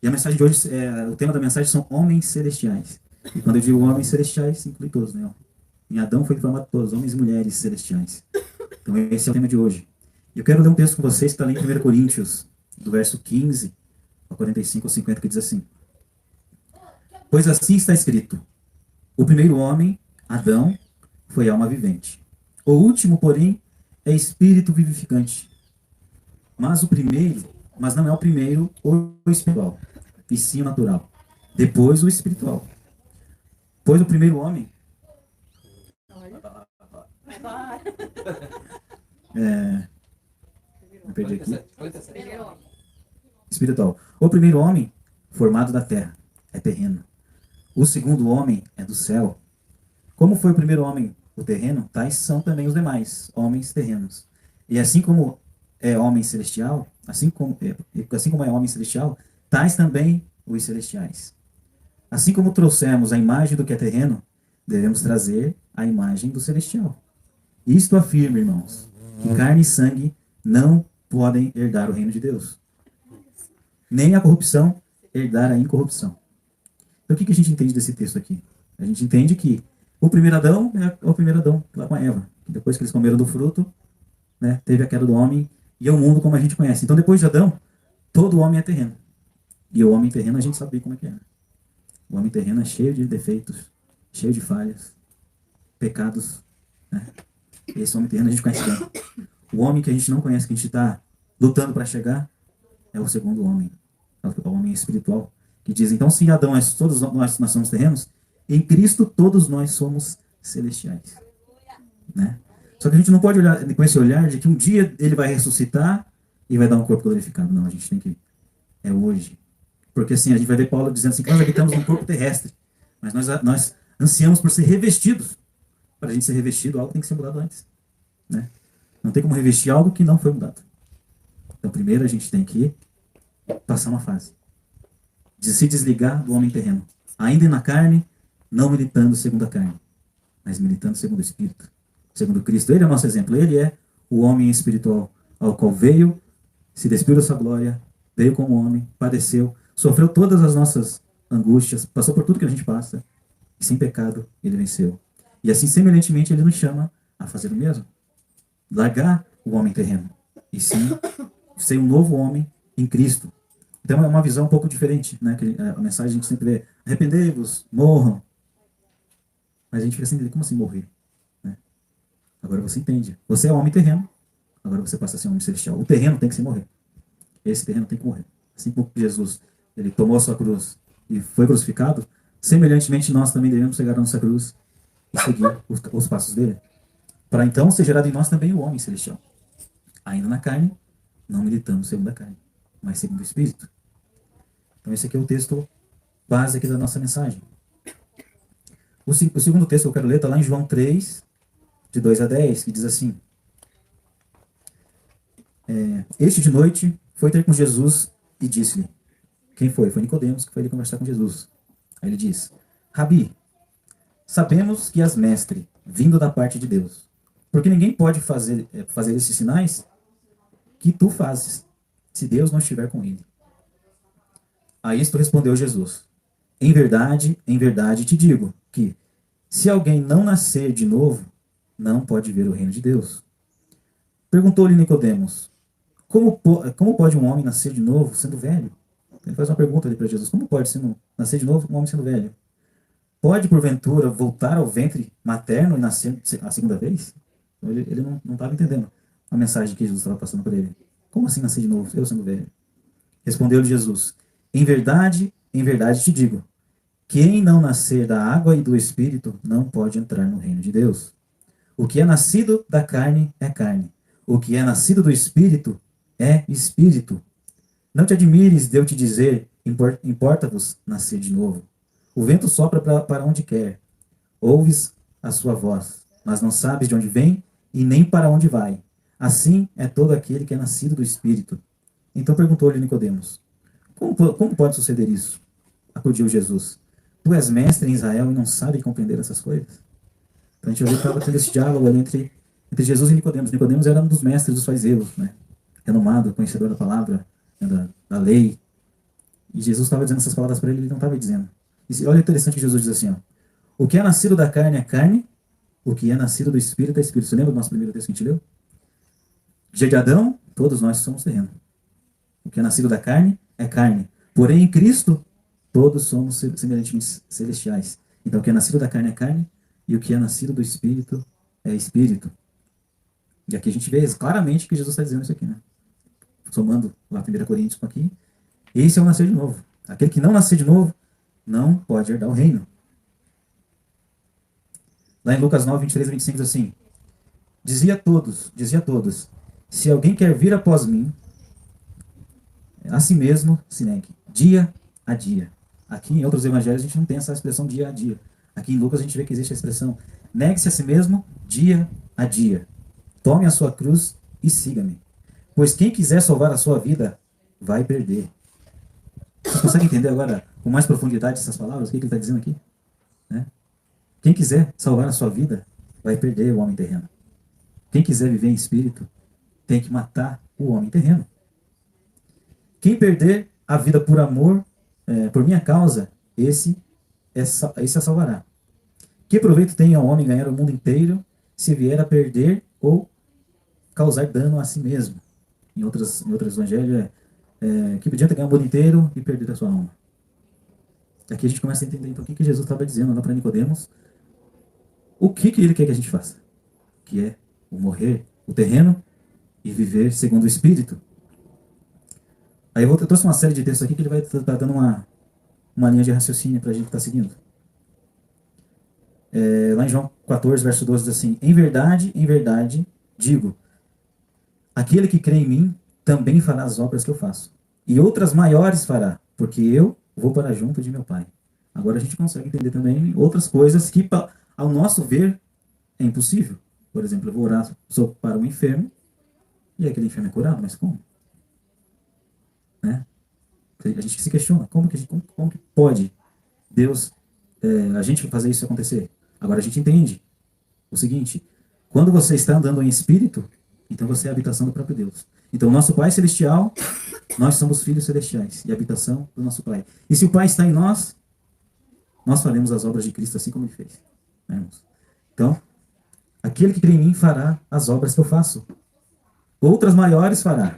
E a mensagem de hoje, o tema da mensagem são homens celestiais. E quando eu digo homens celestiais, inclui todos, né? Em Adão foi formado todos, homens e mulheres celestiais. Então esse é o tema de hoje. E eu quero ler um texto com vocês que está ali em 1 Coríntios, do verso 15 a 45 ou 50, que diz assim: Pois assim está escrito: o primeiro homem, Adão, foi alma vivente. O último, porém, é espírito vivificante. Mas não é o primeiro o espiritual, e sim o natural. Depois o espiritual. Pois o primeiro homem, me perdi aqui, espiritual. O primeiro homem, formado da terra, é terreno. O segundo homem é do céu. Como foi o primeiro homem o terreno, tais são também os demais, homens terrenos. E assim como é homem celestial, assim como é homem celestial, tais também os celestiais. Assim como trouxemos a imagem do que é terreno, devemos trazer a imagem do celestial. Isto afirma, irmãos, que carne e sangue não podem herdar o reino de Deus, nem a corrupção herdar a incorrupção. Então, o que a gente entende desse texto aqui? A gente entende que o primeiro Adão é o primeiro Adão, lá com a Eva. Depois que eles comeram do fruto, né, teve a queda do homem e é o mundo como a gente conhece. Então, depois de Adão, todo homem é terreno. E o homem terreno a gente sabe como é que é. O homem terreno é cheio de defeitos, cheio de falhas, pecados. Né? Esse homem terreno a gente conhece bem. O homem que a gente não conhece, que a gente está lutando para chegar, é o segundo homem. É o homem espiritual. Que diz, então, se Adão é todos nós somos terrenos, em Cristo todos nós somos celestiais. Né? Só que a gente não pode olhar com esse olhar de que um dia ele vai ressuscitar e vai dar um corpo glorificado. Não, a gente tem que... É hoje. Porque assim, a gente vai ver Paulo dizendo assim, que nós habitamos um corpo terrestre, mas nós ansiamos por ser revestidos. Para a gente ser revestido, algo tem que ser mudado antes. Né? Não tem como revestir algo que não foi mudado. Então, primeiro a gente tem que passar uma fase de se desligar do homem terreno. Ainda na carne, não militando segundo a carne, mas militando segundo o Espírito. Segundo Cristo. Ele é o nosso exemplo. Ele é o homem espiritual ao qual veio, se despiu da sua glória, veio como homem, padeceu, sofreu todas as nossas angústias, passou por tudo que a gente passa, e sem pecado ele venceu. E assim, semelhantemente, ele nos chama a fazer o mesmo. Largar o homem terreno. E sim, ser um novo homem em Cristo. Então é uma visão um pouco diferente, né? A mensagem a gente sempre vê, arrependei-vos, morram. Mas a gente fica assim, como assim morrer? Né? Agora você entende. Você é um homem terreno, agora você passa a ser um homem celestial. O terreno tem que se morrer. Esse terreno tem que morrer. Assim como Jesus, ele tomou a sua cruz e foi crucificado, semelhantemente nós também devemos chegar a nossa cruz e seguir os passos dele. Para então ser gerado em nós também o homem celestial. Ainda na carne, não militando segundo a carne, mas segundo o Espírito. Então esse aqui é o texto base aqui da nossa mensagem. O segundo texto que eu quero ler está lá em João 3, de 2 a 10, que diz assim: Este de noite foi ter com Jesus e disse-lhe. Quem foi? Foi Nicodemos, que foi ali conversar com Jesus. Aí ele diz: Rabi, sabemos que és mestre, vindo da parte de Deus. Porque ninguém pode fazer esses sinais que tu fazes, se Deus não estiver com ele. A isto respondeu Jesus: em verdade te digo que, se alguém não nascer de novo, não pode ver o reino de Deus. Perguntou-lhe Nicodemos: como pode um homem nascer de novo sendo velho? Ele faz uma pergunta ali para Jesus: como pode nascer de novo um homem sendo velho? Pode, porventura, voltar ao ventre materno e nascer a segunda vez? Ele não estava entendendo a mensagem que Jesus estava passando para ele. Como assim nascer de novo, eu sendo velho? Respondeu-lhe Jesus: em verdade te digo, quem não nascer da água e do Espírito não pode entrar no reino de Deus. O que é nascido da carne é carne. O que é nascido do Espírito é Espírito. Não te admires de eu te dizer, importa-vos nascer de novo. O vento sopra para onde quer. Ouves a sua voz, mas não sabes de onde vem e nem para onde vai. Assim é todo aquele que é nascido do Espírito. Então perguntou-lhe Nicodemos: como pode suceder isso? Acudiu Jesus: Tu és mestre em Israel e não sabe compreender essas coisas? Então a gente vê que estava tendo esse diálogo ali entre Jesus e Nicodemos. Nicodemos era um dos mestres dos fariseus, né? Renomado, conhecedor da palavra, né? da lei. E Jesus estava dizendo essas palavras para ele, ele não estava dizendo. E olha o interessante que Jesus diz assim, ó. O que é nascido da carne é carne, o que é nascido do Espírito é Espírito. Você lembra do nosso primeiro texto que a gente leu? Dia de Adão, todos nós somos terreno. O que é nascido da carne é carne. Porém, em Cristo, todos somos semelhantemente celestiais. Então, o que é nascido da carne é carne, e o que é nascido do Espírito é Espírito. E aqui a gente vê claramente que Jesus está dizendo isso aqui, né? Somando lá 1 Coríntios com aqui. Esse é o nascer de novo. Aquele que não nascer de novo, não pode herdar o reino. Lá em Lucas 9, 23 e 25 diz assim, dizia a todos, se alguém quer vir após mim, a si mesmo se negue, dia a dia. Aqui em outros evangelhos a gente não tem essa expressão dia a dia. Aqui em Lucas a gente vê que existe a expressão negue-se a si mesmo dia a dia. Tome a sua cruz e siga-me. Pois quem quiser salvar a sua vida, vai perder. Você consegue entender agora com mais profundidade essas palavras? O que ele está dizendo aqui? Né? Quem quiser salvar a sua vida, vai perder o homem terreno. Quem quiser viver em espírito, tem que matar o homem terreno. Quem perder a vida por amor, por minha causa, esse a salvará. Que proveito tem ao homem ganhar o mundo inteiro, se vier a perder ou causar dano a si mesmo? Em outros evangelhos que adianta ganhar o mundo inteiro e perder a sua alma. Aqui a gente começa a entender então o que Jesus estava dizendo lá para Nicodemos. O que ele quer que a gente faça? Que é o morrer, o terreno, e viver segundo o Espírito. Aí eu trouxe uma série de textos aqui que ele vai estar dando uma linha de raciocínio para a gente estar seguindo. Lá em João 14, verso 12, diz assim, em verdade, digo, aquele que crê em mim também fará as obras que eu faço. E outras maiores fará, porque eu vou para junto de meu Pai. Agora a gente consegue entender também outras coisas que, ao nosso ver, é impossível. Por exemplo, eu vou orar para um enfermo, e aquele enfermo é curado, mas como? Né? A gente se questiona, como que pode Deus, a gente fazer isso acontecer? Agora a gente entende o seguinte, quando você está andando em espírito, então você é a habitação do próprio Deus. Então, nosso Pai Celestial, nós somos filhos celestiais e habitação do nosso Pai. E se o Pai está em nós, nós faremos as obras de Cristo assim como Ele fez. Né, irmãos? Então, aquele que crê em mim fará as obras que eu faço. Outras maiores fará,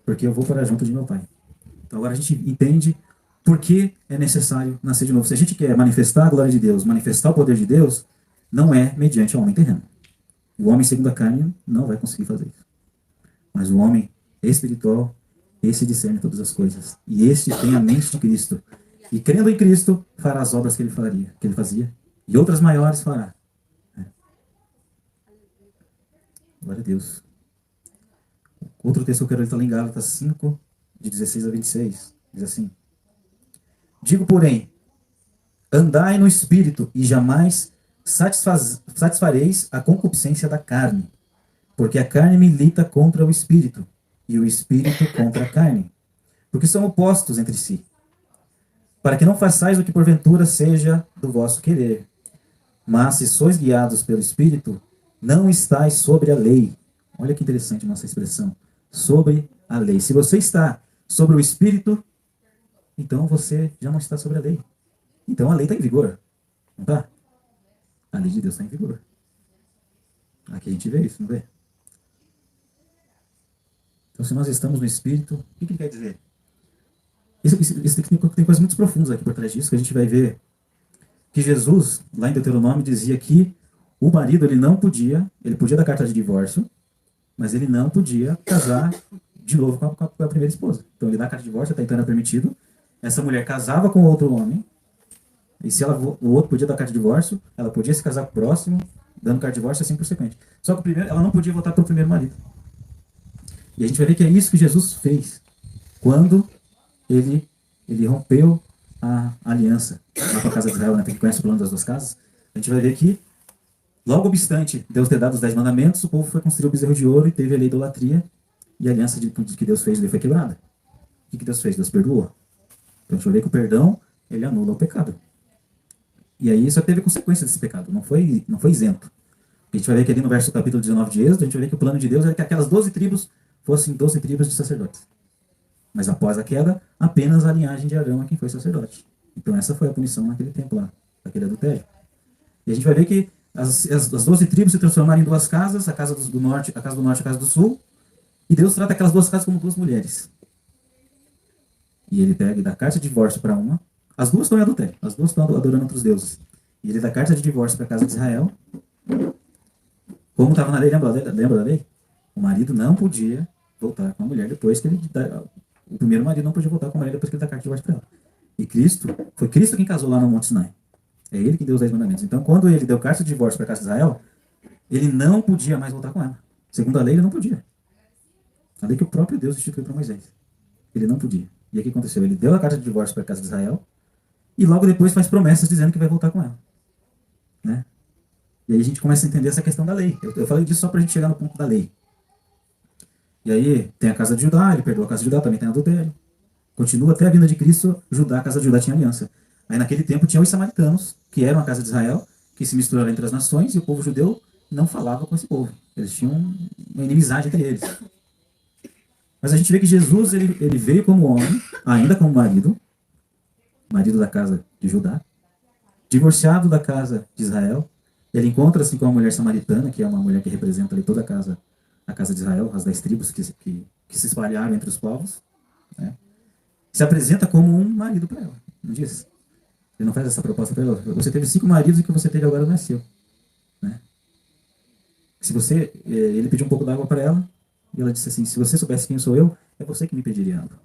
porque eu vou para junto de meu Pai. Então, agora a gente entende por que é necessário nascer de novo. Se a gente quer manifestar a glória de Deus, manifestar o poder de Deus, não é mediante o homem terreno. O homem segundo a carne não vai conseguir fazer isso. Mas o homem espiritual, esse discerne todas as coisas. E este tem a mente de Cristo. E crendo em Cristo, fará as obras que ele fazia. E outras maiores fará. Glória a Deus. Outro texto que eu quero ler está lá em Gálatas 5, de 16 a 26. Diz assim. Digo, porém, andai no Espírito e jamais satisfareis a concupiscência da carne. Porque a carne milita contra o Espírito, e o Espírito contra a carne. Porque são opostos entre si. Para que não façais o que porventura seja do vosso querer. Mas se sois guiados pelo Espírito, não estáis sobre a lei. Olha que interessante nossa expressão. Sobre a lei. Se você está sobre o Espírito, então você já não está sobre a lei. Então a lei está em vigor. Não está? A lei de Deus está em vigor. Aqui a gente vê isso, não vê? Então, se nós estamos no Espírito, o que ele quer dizer? Isso tem coisas muito profundas aqui por trás disso, que a gente vai ver que Jesus, lá em Deuteronômio, dizia que o marido ele podia dar carta de divórcio, mas ele não podia casar de novo com a primeira esposa. Então ele dá carta de divórcio, até então era permitido. Essa mulher casava com outro homem, e se o outro podia dar carta de divórcio, ela podia se casar com o próximo, dando carta de divórcio assim por sequente. Só que ela não podia voltar para o primeiro marido. E a gente vai ver que é isso que Jesus fez quando ele rompeu a aliança lá para a casa de Israel, né? Quem conhece o plano das duas casas, a gente vai ver que, logo obstante Deus ter dado os 10 mandamentos, o povo foi construir o bezerro de ouro e teve a lei da idolatria, e a aliança que Deus fez foi quebrada. O que Deus fez? Deus perdoou. Então a gente vai ver que o perdão, ele anula o pecado. E aí só teve consequência desse pecado, não foi isento. A gente vai ver que ali no capítulo 19 de Êxodo, a gente vai ver que o plano de Deus era que aquelas 12 tribos fossem 12 tribos de sacerdotes. Mas após a queda, apenas a linhagem de Arão é quem foi sacerdote. Então essa foi a punição naquele tempo lá, daquele adultério. E a gente vai ver que as 12 tribos se transformaram em duas casas, a casa do norte, a casa do norte e a casa do sul. E Deus trata aquelas duas casas como duas mulheres. E ele pega e dá carta de divórcio para uma. As duas estão em adultério, as duas estão adorando outros deuses. E ele dá carta de divórcio para a casa de Israel. Como estava na lei, lembra da lei? O marido não podia voltar com a mulher depois que ele dá. O primeiro marido não podia voltar com a mulher depois que ele dá carta de divórcio para ela. E foi Cristo quem casou lá no Monte Sinai. É ele que deu os 10 mandamentos. Então, quando ele deu carta de divórcio para a casa de Israel, ele não podia mais voltar com ela. Segundo a lei, ele não podia. A lei que o próprio Deus instituiu para Moisés. Ele não podia. E aí o que aconteceu? Ele deu a carta de divórcio para a casa de Israel e logo depois faz promessas dizendo que vai voltar com ela. Né? E aí a gente começa a entender essa questão da lei. Eu falei disso só para a gente chegar no ponto da lei. E aí tem a casa de Judá, ele perdoa a casa de Judá, também tem adultério. Continua até a vinda de Cristo, a casa de Judá tinha aliança. Aí naquele tempo tinha os samaritanos, que eram a casa de Israel, que se misturaram entre as nações, e o povo judeu não falava com esse povo. Eles tinham uma inimizade entre eles. Mas a gente vê que Jesus ele veio como homem, ainda como marido da casa de Judá, divorciado da casa de Israel. Ele encontra-se com a mulher samaritana, que é uma mulher que representa ali toda a casa de Israel, as 10 tribos que se espalharam entre os povos. Né? Se apresenta como um marido para ela. Não diz? Ele não faz essa proposta para ela. Você teve 5 maridos e o que você teve agora não é seu. Né? Ele pediu um pouco d'água para ela, e ela disse assim, se você soubesse quem sou eu, é você que me pediria água.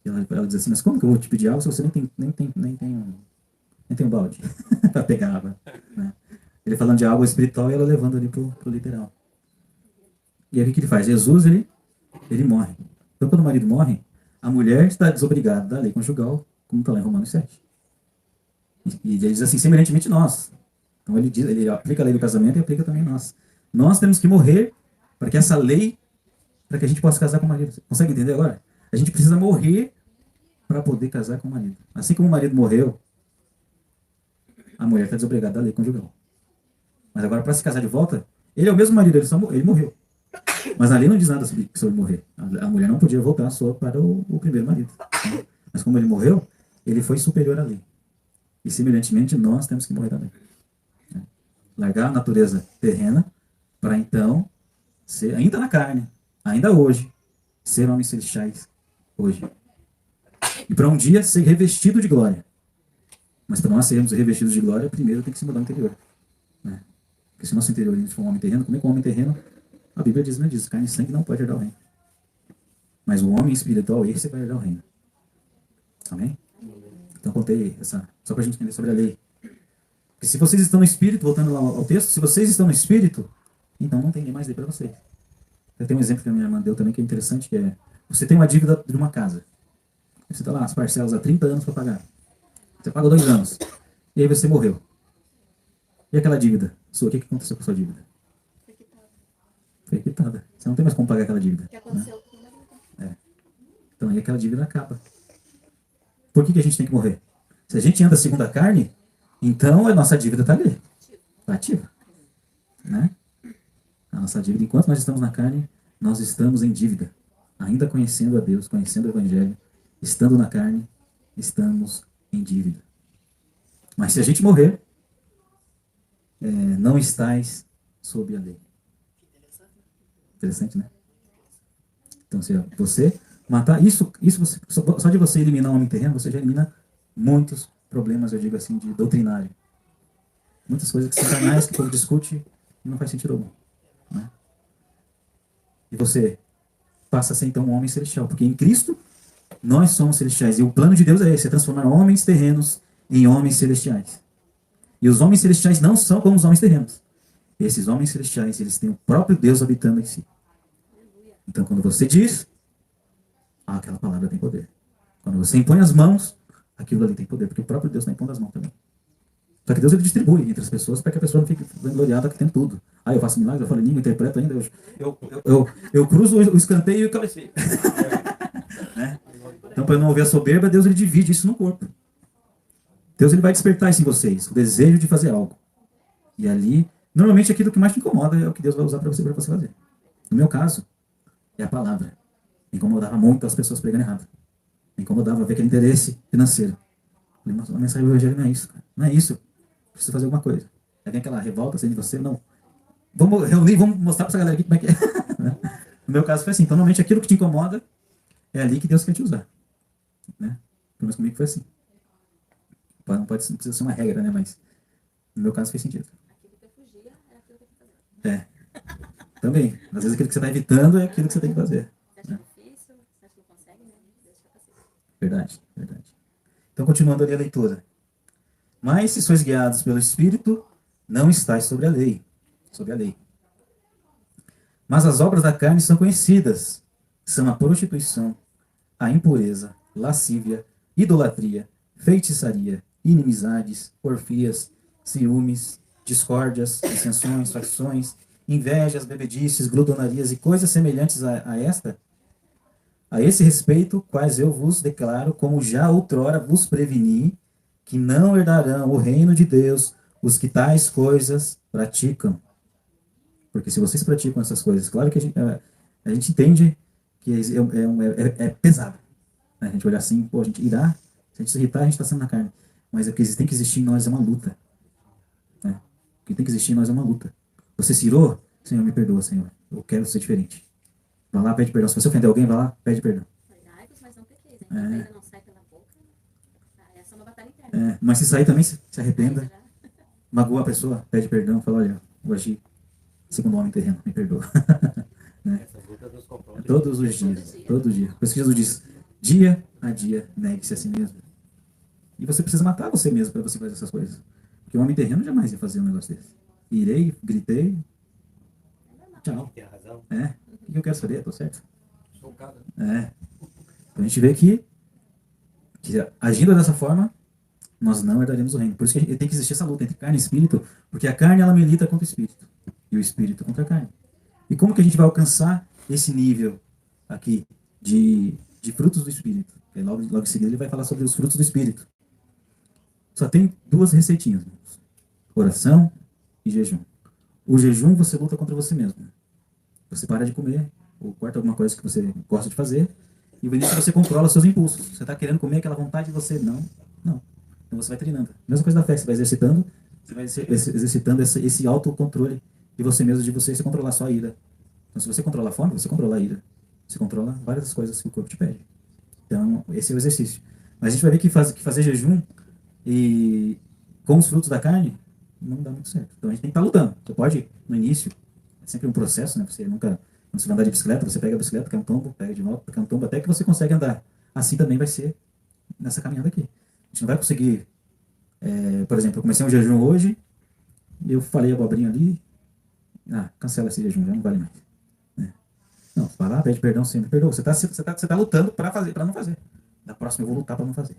E ela diz assim, mas como que eu vou te pedir água se você nem tem um balde para pegar água? Né? Ele falando de água espiritual e ela levando ali pro literal. E aí o que ele faz? Jesus, ele morre. Então quando o marido morre, a mulher está desobrigada da lei conjugal, como está lá em Romanos 7. E ele diz assim, semelhantemente nós. Então ele aplica a lei do casamento e aplica também nós. Nós temos que morrer para que essa lei, para que a gente possa casar com o marido. Consegue entender agora? A gente precisa morrer para poder casar com o marido. Assim como o marido morreu, a mulher está desobrigada da lei conjugal. Mas agora, para se casar de volta, ele é o mesmo marido, ele morreu. Mas a lei não diz nada sobre morrer. A mulher não podia voltar só para o primeiro marido. Né? Mas como ele morreu, ele foi superior à lei. E semelhantemente, nós temos que morrer também. Né? Largar a natureza terrena para então ser, ainda na carne, ainda hoje, ser homens celestiais hoje. E para um dia ser revestido de glória. Mas para nós sermos revestidos de glória, primeiro tem que se mudar o interior. Né? Porque se o nosso interior a gente for um homem terreno, como é que o homem terreno, a Bíblia diz, não diz, carne e sangue não pode herdar o reino. Mas o homem espiritual, esse vai herdar o reino. Amém? Então contei essa, só para a gente entender sobre a lei. Porque se vocês estão no espírito, voltando lá ao texto, se vocês estão no espírito, então não tem nem mais lei para vocês. Eu tenho um exemplo que a minha irmã deu também que é interessante, que é, você tem uma dívida de uma casa. Você está lá, as parcelas há 30 anos para pagar. Você pagou 2 anos. E aí você morreu. E aquela dívida sua, o que aconteceu com a sua dívida? Foi quitada. Você não tem mais como pagar aquela dívida. O que aconteceu com a dívida? Então aí aquela dívida acaba. Por que a gente tem que morrer? Se a gente anda segundo a carne, então a nossa dívida está ali. Está ativa. Né? A nossa dívida, enquanto nós estamos na carne, nós estamos em dívida. Ainda conhecendo a Deus, conhecendo o Evangelho, estando na carne, estamos em dívida. Mas se a gente morrer, não estais sob a lei. Interessante, né? Então, se você matar, isso você, só de você eliminar o homem terreno, você já elimina muitos problemas, eu digo assim, de doutrinário. Muitas coisas que são carnais, que o povo discute e não faz sentido algum. Né? E você passa a ser então um homem celestial, porque em Cristo nós somos celestiais. E o plano de Deus é esse, é transformar homens terrenos em homens celestiais. E os homens celestiais não são como os homens terrenos. Esses homens celestiais, eles têm o próprio Deus habitando em si. Então, quando você diz, aquela palavra tem poder. Quando você impõe as mãos, aquilo ali tem poder, porque o próprio Deus está impondo as mãos também. Só que Deus ele distribui entre as pessoas para que a pessoa não fique gloriada que tem tudo. Eu faço milagre, eu falo língua, interpreto ainda, eu cruzo o escanteio e o cabeceio. Né? Então, para não haver a soberba, Deus ele divide isso no corpo. Deus ele vai despertar isso em vocês, o desejo de fazer algo. E ali, normalmente aquilo que mais te incomoda é o que Deus vai usar para você fazer. No meu caso, é a palavra. Me incomodava muito as pessoas pregando errado. Me incomodava ver aquele interesse financeiro. Falei, mas a mensagem do evangelho não é isso, cara. Não é isso. Preciso fazer alguma coisa. Aí vem aquela revolta assim de você, não. Vamos reunir, vamos mostrar para essa galera aqui como é que é. No meu caso foi assim. Então, normalmente aquilo que te incomoda é ali que Deus quer te usar. Né? Pelo menos comigo foi assim. Não precisa ser uma regra, né? Mas no meu caso fez sentido. Aquilo que eu fugia era aquilo que eu tinha que fazer. É. Também. Às vezes aquilo que você está evitando é aquilo que você tem que fazer. Você acha difícil? Você acha que não consegue, né? Deus te capacita. Verdade, verdade. Então, continuando ali a leitura. Mas se sois guiados pelo Espírito, não estáis sobre a lei. Sobre a lei. Mas as obras da carne são conhecidas. São a prostituição, a impureza, lascívia, idolatria, feitiçaria, inimizades, porfias, ciúmes, discórdias, dissensões, facções, invejas, bebedices, gludonarias e coisas semelhantes a esta. A esse respeito, quais eu vos declaro, como já outrora vos preveni, que não herdarão o reino de Deus os que tais coisas praticam. Porque se vocês praticam essas coisas, claro que a gente entende que é pesado. Né? A gente olhar assim, pô, a gente irá, se a gente se irritar, a gente está sendo na carne. Mas o que tem que existir em nós é uma luta. Né? O que tem que existir em nós é uma luta. Você se irou? Senhor, me perdoa, Senhor. Eu quero ser diferente. Vai lá, pede perdão. Se você ofender alguém, vai lá, pede perdão. Cuidai-vos, mas não pequeis. Enquanto ainda não sai pela boca, essa é uma batalha interna. Mas se sair também, se arrependa. Magoa a pessoa, pede perdão, fala, olha, eu agi segundo o homem terreno, me perdoa. Né? Todos os dias, todo dia. Por isso que Jesus diz, dia a dia, negue-se a si mesmo. E você precisa matar você mesmo para você fazer essas coisas. Porque o homem terreno jamais ia fazer um negócio desse. Irei, gritei, tchau. O que eu quero saber? Tô certo. Então a gente vê que agindo dessa forma, nós não herdaremos o reino. Por isso que tem que existir essa luta entre carne e espírito, porque a carne ela milita contra o espírito e o espírito contra a carne. E como que a gente vai alcançar esse nível aqui de frutos do espírito? Logo em seguida ele vai falar sobre os frutos do espírito. Só tem duas receitinhas: oração e jejum. O jejum você luta contra você mesmo. Você para de comer ou corta alguma coisa que você gosta de fazer e nisso você controla seus impulsos. Você está querendo comer aquela vontade de você não. Então você vai treinando. Mesma coisa da fé, você vai exercitando esse autocontrole de você mesmo, de você se controlar só a ira. Então se você controla a fome, você controla a ira. Você controla várias coisas que o corpo te pede. Então esse é o exercício. Mas a gente vai ver que fazer jejum e com os frutos da carne não dá muito certo. Então a gente tem que estar lutando. Você pode, no início, é sempre um processo, né? Você nunca, quando você vai andar de bicicleta, você pega a bicicleta, cai um tombo, pega de volta, cai um tombo, até que você consegue andar. Assim também vai ser nessa caminhada aqui. A gente não vai conseguir, por exemplo, eu comecei um jejum hoje, eu falei abobrinha ali, cancela esse jejum, já não vale mais. Né? Não, vai lá, pede perdão, sempre perdoa. Você tá lutando para não fazer. Da próxima eu vou lutar para não fazer.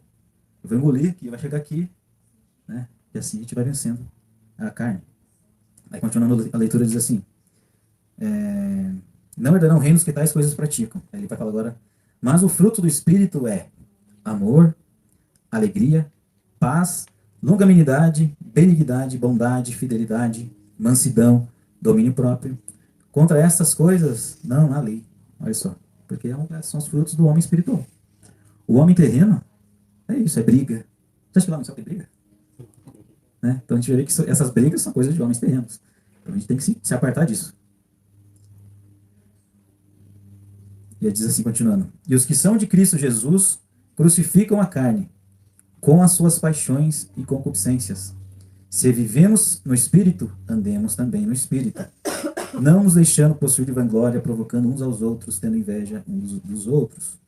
Eu vou engolir aqui, vai chegar aqui, né? E assim a gente vai vencendo a carne. Aí continuando a leitura diz assim, não herdarão reinos que tais coisas praticam. Aí ele vai falar agora, mas o fruto do Espírito é amor, alegria, paz, longanimidade, benignidade, bondade, fidelidade, mansidão, domínio próprio. Contra essas coisas não há lei. Olha só, porque são os frutos do homem espiritual. O homem terreno é isso, é briga. Você acha que lá no céu tem briga? Né? Então a gente vê que essas brigas são coisas de homens terrenos. Então a gente tem que se apartar disso. E ele diz assim, continuando. E os que são de Cristo Jesus crucificam a carne com as suas paixões e concupiscências. Se vivemos no Espírito, andemos também no Espírito. Não nos deixando possuir de vanglória, provocando uns aos outros, tendo inveja uns dos outros.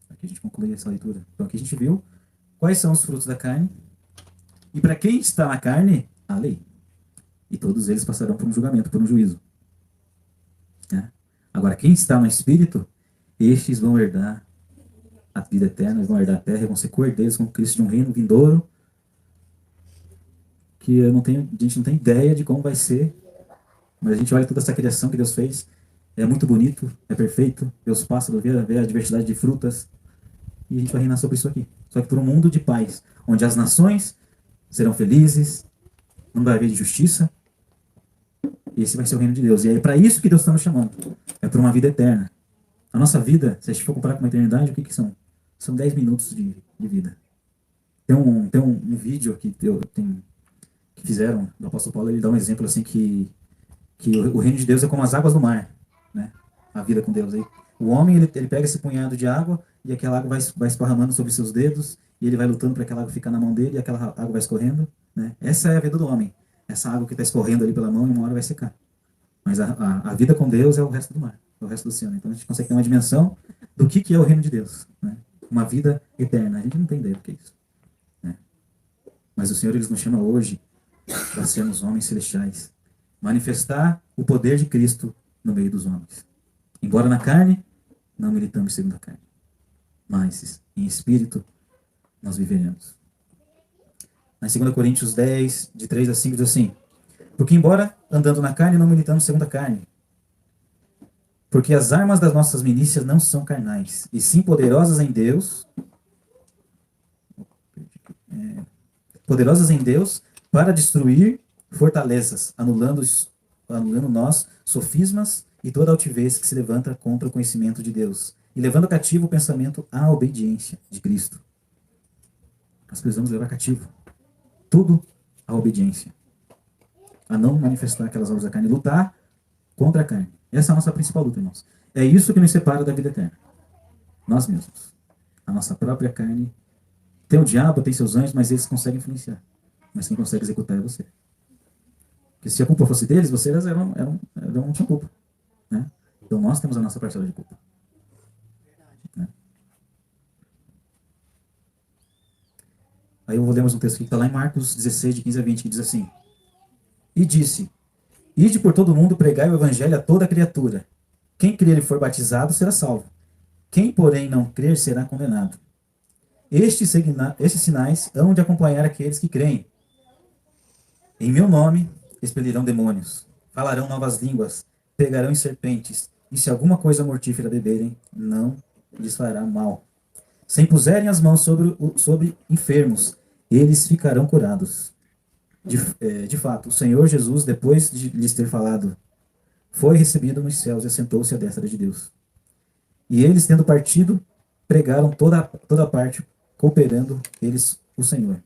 Aqui a gente conclui essa leitura. Então aqui a gente viu quais são os frutos da carne. E para quem está na carne, a lei. E todos eles passarão por um julgamento, por um juízo. Agora, quem está no Espírito, estes vão herdar a vida eterna, eles vão herdar a terra, vão ser co-herdeiros com Cristo de um reino vindouro, que a gente não tem ideia de como vai ser, mas a gente olha toda essa criação que Deus fez, é muito bonito, é perfeito, Deus passa, vê a diversidade de frutas, e a gente vai reinar sobre isso aqui. Só que por um mundo de paz, onde as nações serão felizes, não vai haver injustiça, esse vai ser o reino de Deus. E é para isso que Deus está nos chamando. É para uma vida eterna. A nossa vida, se a gente for comparar com uma eternidade, o que que são? São 10 minutos de vida. Tem um vídeo que fizeram do apóstolo Paulo, ele dá um exemplo assim que o reino de Deus é como as águas do mar, né? A vida com Deus. Aí, o homem, ele pega esse punhado de água e aquela água vai esparramando sobre seus dedos e ele vai lutando para aquela água ficar na mão dele e aquela água vai escorrendo, né? Essa é a vida do homem. Essa água que está escorrendo ali pela mão, em uma hora vai secar. Mas a vida com Deus é o resto do mar, é o resto do oceano. Então a gente consegue ter uma dimensão do que é o reino de Deus, né? Uma vida eterna. A gente não tem ideia do que é isso, né? Mas o Senhor, ele nos chama hoje para sermos homens celestiais, manifestar o poder de Cristo no meio dos homens. Embora na carne, não militamos segundo a carne, mas em espírito nós viveremos. Na 2 Coríntios 10, de 3 a 5, diz assim: porque embora andando na carne, não militamos segundo a carne, porque as armas das nossas milícias não são carnais, e sim poderosas em Deus para destruir fortalezas, anulando nós sofismas e toda altivez que se levanta contra o conhecimento de Deus, e levando cativo o pensamento à obediência de Cristo. Nós precisamos levar cativo tudo à obediência, a não manifestar aquelas obras da carne, lutar contra a carne. Essa é a nossa principal luta, irmãos. É isso que nos separa da vida eterna. Nós mesmos. A nossa própria carne. Tem o diabo, tem seus anjos, mas eles conseguem influenciar. Mas quem consegue executar é você. Porque se a culpa fosse deles, vocês não tinham culpa, né? Então nós temos a nossa parcela de culpa. Né? Aí eu vou ler mais um texto aqui que está lá em Marcos 16, de 15 a 20, que diz assim: e disse: ide por todo mundo, pregai o evangelho a toda criatura. Quem crer e for batizado será salvo. Quem, porém, não crer será condenado. Estes sinais hão de acompanhar aqueles que creem. Em meu nome expelirão demônios, falarão novas línguas, pegarão em serpentes, e se alguma coisa mortífera beberem, não lhes fará mal. Se impuserem as mãos sobre enfermos, eles ficarão curados. De fato, o Senhor Jesus, depois de lhes ter falado, foi recebido nos céus e assentou-se à destra de Deus. E eles, tendo partido, pregaram toda parte, cooperando eles o Senhor,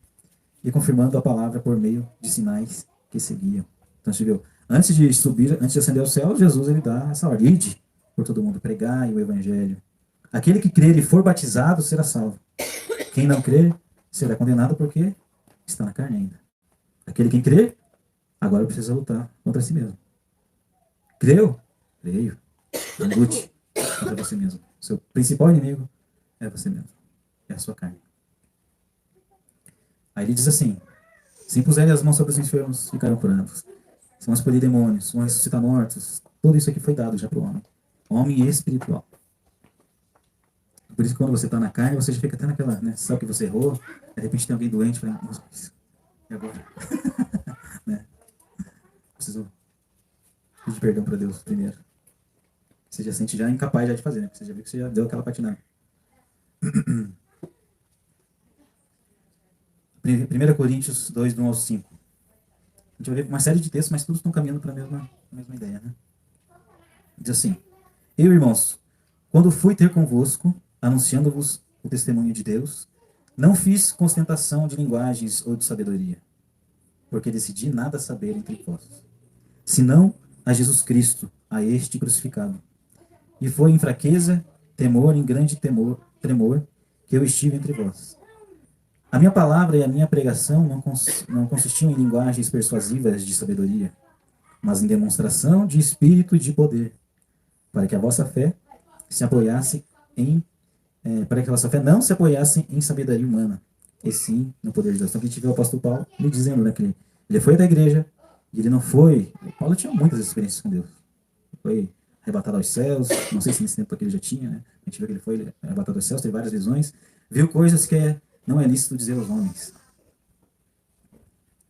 e confirmando a palavra por meio de sinais que seguiam. Então você viu, antes de subir, antes de ascender ao céu, Jesus ele dá essa ordem: ide por todo mundo, pregai o evangelho. Aquele que crer e for batizado será salvo. Quem não crer será condenado porque está na carne ainda. Aquele que crer, agora precisa lutar contra si mesmo. Creu? Creio. Lute contra você mesmo. Seu principal inimigo é você mesmo. É a sua carne. Aí ele diz assim: se impuserem as mãos sobre os enfermos, ficarão curados. Se vão expelir demônios, vão ressuscitar mortos. Tudo isso aqui foi dado já para o homem. Homem espiritual. Por isso que quando você está na carne, você já fica até naquela, né? Sabe que você errou, de repente tem alguém doente, fala: nossa, e agora? Né? Preciso pedir perdão para Deus primeiro. Você já sente já incapaz já de fazer, né? Você já viu que você já deu aquela patinada. 1 Coríntios 2, do 1 ao 5. A gente vai ver uma série de textos, mas todos estão caminhando para a mesma ideia, né? Diz assim: eu, irmãos, quando fui ter convosco, anunciando-vos o testemunho de Deus, não fiz com ostentação de linguagens ou de sabedoria, porque decidi nada saber entre vós, senão a Jesus Cristo, a este crucificado. E foi em fraqueza, temor, em grande tremor, que eu estive entre vós. A minha palavra e a minha pregação não consistiam em linguagens persuasivas de sabedoria, mas em demonstração de espírito e de poder, para que a vossa fé se apoiasse para que a vossa fé não se apoiasse em sabedoria humana, e sim no poder de Deus. Então a gente vê o apóstolo Paulo ele dizendo, né, que ele foi da igreja e ele não foi. Paulo tinha muitas experiências com Deus. Foi arrebatado aos céus, não sei se nesse tempo aqui ele já tinha, né? A gente vê que ele foi arrebatado aos céus, teve várias visões, viu coisas que não é lícito dizer aos homens.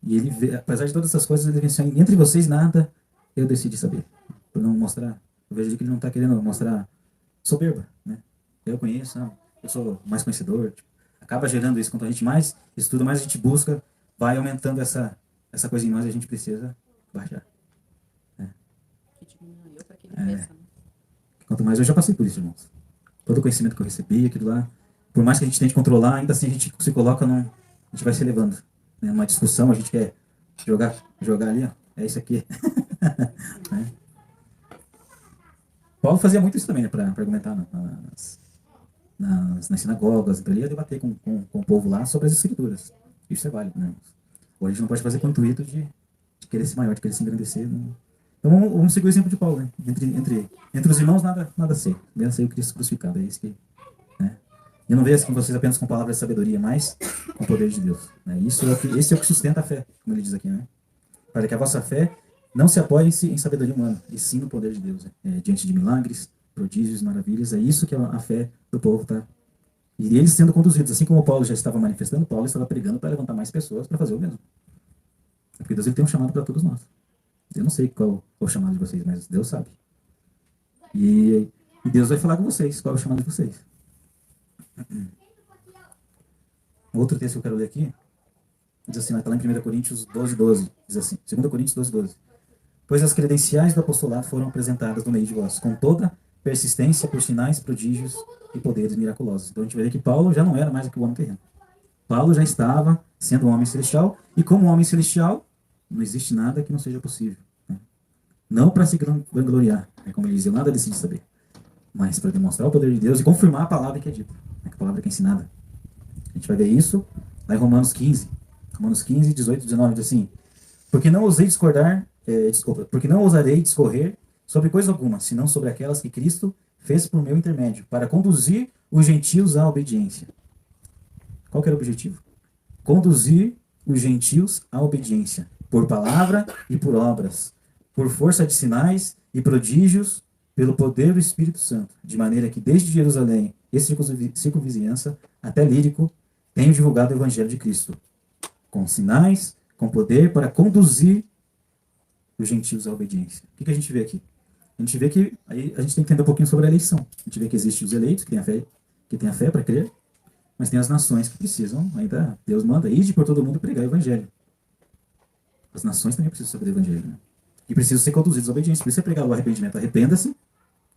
E ele, apesar de todas essas coisas, ele disse assim: entre vocês nada eu decidi saber, por não mostrar. Eu vejo que ele não está querendo mostrar soberba, né? Eu conheço, não, eu sou mais conhecedor. Tipo, acaba gerando isso. Quanto a gente mais estuda, mais a gente busca, vai aumentando essa coisa em nós e a gente precisa baixar. Né? Que diminuiu para que ele cresça, né? Quanto mais eu já passei por isso, irmãos. Todo o conhecimento que eu recebi, aquilo lá, por mais que a gente tente controlar, ainda assim a gente se coloca num. A gente vai se elevando. Né? Numa discussão, a gente quer jogar ali, ó. É isso aqui. Né? Paulo fazia muito isso também, né? Para argumentar nas sinagogas. Então ele ia debater com o povo lá sobre as escrituras. Isso é válido, né? Ou a gente não pode fazer com o intuito de querer ser maior, de querer se engrandecer. Né? Então vamos seguir o exemplo de Paulo, né? Entre os irmãos, nada sei. Bem sei o Cristo crucificado. É isso que. Né? E eu não vejo assim vocês apenas com palavras de sabedoria, mas com o poder de Deus. Né? Esse é o que sustenta a fé, como ele diz aqui, né? Para que a vossa fé não se apoie em sabedoria humana, e sim no poder de Deus. Né? Diante de milagres, prodígios, maravilhas. É isso que a fé do povo está. E eles sendo conduzidos, assim como Paulo já estava manifestando, Paulo estava pregando para levantar mais pessoas para fazer o mesmo. Porque Deus ele tem um chamado para todos nós. Eu não sei qual é o chamado de vocês, mas Deus sabe. E Deus vai falar com vocês qual é o chamado de vocês. Outro texto que eu quero ler aqui, diz assim, está lá em 1 Coríntios 12:12. Diz assim, 2 Coríntios 12:12. Pois as credenciais do apostolado foram apresentadas no meio de vós, com toda persistência por sinais, prodígios e poderes miraculosos. Então a gente vai ver que Paulo já não era mais do que o homem terreno. Paulo já estava sendo um homem celestial, e como homem celestial, não existe nada que não seja possível. Né? Não para se vangloriar, né? Como ele dizia, nada decide saber, mas para demonstrar o poder de Deus e confirmar a palavra que é dita, né? A palavra que é ensinada. A gente vai ver isso lá em Romanos 15. Romanos 15, 18 e 19 diz assim: porque não ousei porque não ousarei discorrer sobre coisa alguma, senão sobre aquelas que Cristo fez por meu intermédio, para conduzir os gentios à obediência. Qual que era o objetivo? Conduzir os gentios à obediência, por palavra e por obras, por força de sinais e prodígios, pelo poder do Espírito Santo, de maneira que desde Jerusalém e circunvizinhança até Lírico tenho divulgado o Evangelho de Cristo, com sinais, com poder, para conduzir os gentios à obediência. O que a gente vê aqui? A gente vê que aí a gente tem que entender um pouquinho sobre a eleição. A gente vê que existem os eleitos, que têm a fé para crer, mas tem as nações que precisam, ainda Deus manda, ide por todo mundo pregar o Evangelho. As nações também precisam saber do Evangelho. Né? E precisam ser conduzidos à obediência. Por isso é pregar o arrependimento. Arrependa-se,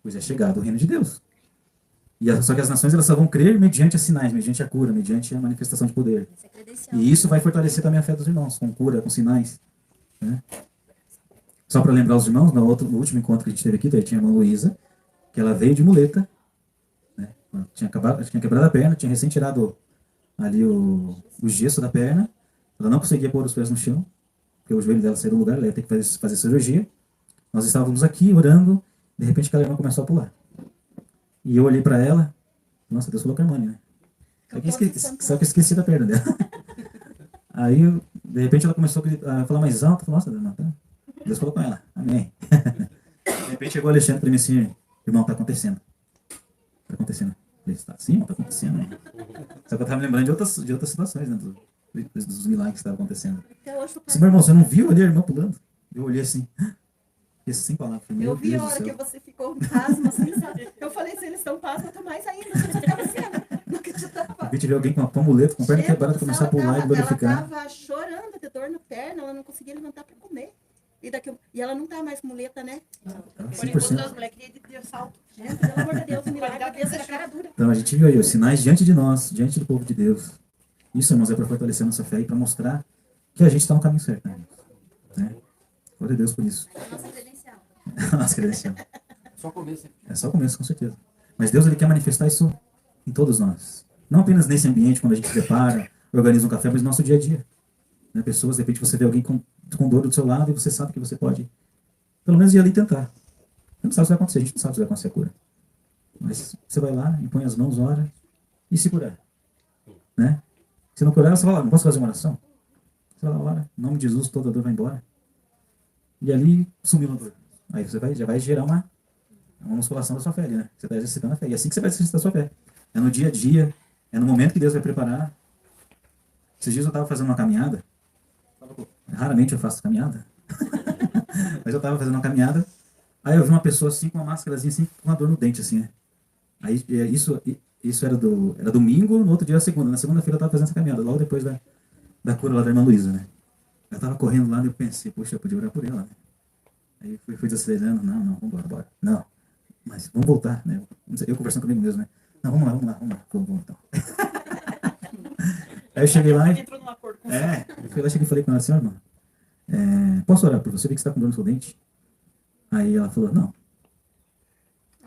pois é chegado o reino de Deus. Só que as nações elas só vão crer mediante os sinais, mediante a cura, mediante a manifestação de poder. E isso vai fortalecer também a fé dos irmãos, com cura, com sinais. Né? Só para lembrar os irmãos, no último encontro que a gente teve aqui, tinha a irmã Luísa, que ela veio de muleta, né? Tinha quebrado a perna, tinha recém tirado ali o gesso da perna, ela não conseguia pôr os pés no chão, porque o joelho dela saiu do lugar, ela ia ter que fazer cirurgia. Nós estávamos aqui orando, de repente aquela irmã começou a pular. E eu olhei para ela, nossa, Deus falou com a irmã, né? Só que eu esqueci da perna dela. Aí, de repente, ela começou a falar mais alto, falei, nossa, irmã, tá? Deus falou com ela, amém. De repente chegou o Alexandre para mim assim, irmão, tá acontecendo. Tá acontecendo. Eu falei, tá sim, irmão, tá acontecendo. Né? Só que eu estava me lembrando de outras situações, né? Dos milagres que estavam acontecendo. Assim, meu irmão, você não viu ali a irmã pulando? Eu olhei assim, isso sem palavras. Eu vi a hora que você ficou pasmo, assim, sabe? Eu falei, se eles estão pasmos, eu tô mais ainda. Não acreditava. A gente viu alguém com uma amuleto, com a perna quebrada, começar a pular e glorificar. Ela tava chorando de dor na perna, ela não conseguia levantar para comer. E ela não tá mais com muleta, né? Por enquanto, as mulheres queriam de salto. Gente, pelo amor de Deus, o milagre da cabeça da cara dura. Então a gente viu aí os sinais diante de nós, diante do povo de Deus. Isso, irmãos, é para fortalecer a nossa fé e para mostrar que a gente está no caminho certo, né? Glória a Deus por isso. É a nossa credencial. Nossa credencial. Só começo. É só o começo, com certeza. Mas Deus ele quer manifestar isso em todos nós. Não apenas nesse ambiente, quando a gente prepara, organiza um café, mas no nosso dia a dia. Né? Pessoas, de repente, você vê alguém com dor do seu lado e você sabe que você pode, pelo menos, ir ali tentar. Você não sabe o que vai acontecer, a gente não sabe se vai acontecer a cura. Mas você vai lá, impõe as mãos, ora e se curar. Né? Se não curar, você vai lá, não posso fazer uma oração? Você vai lá, ora, em nome de Jesus, toda dor vai embora. E ali sumiu a dor. Aí você já vai gerar uma musculação da sua fé ali, né? Você está exercitando a fé. E é assim que você vai exercitar a sua fé. É no dia a dia, é no momento que Deus vai preparar. Esses dias eu estava fazendo uma caminhada. Raramente eu faço caminhada. Mas eu estava fazendo uma caminhada. Aí eu vi uma pessoa assim, com uma máscarazinha assim, com uma dor no dente, assim, né? Aí isso era domingo, no outro dia era segunda. Na segunda-feira eu estava fazendo essa caminhada, logo depois da cura lá da irmã Luísa, né? Eu estava correndo lá e eu pensei, poxa, eu podia orar por ela, né? Aí fui desacelerando, não, vambora, bora. Não. Mas vamos voltar, né? Eu conversando comigo mesmo, né? Não, vamos lá, vamos então. Aí eu cheguei lá e... Entrou num acordo com Eu fui lá, cheguei e falei com ela assim, ó, irmã, posso orar por você? Vi que você tá com dor no seu dente. Aí ela falou, não.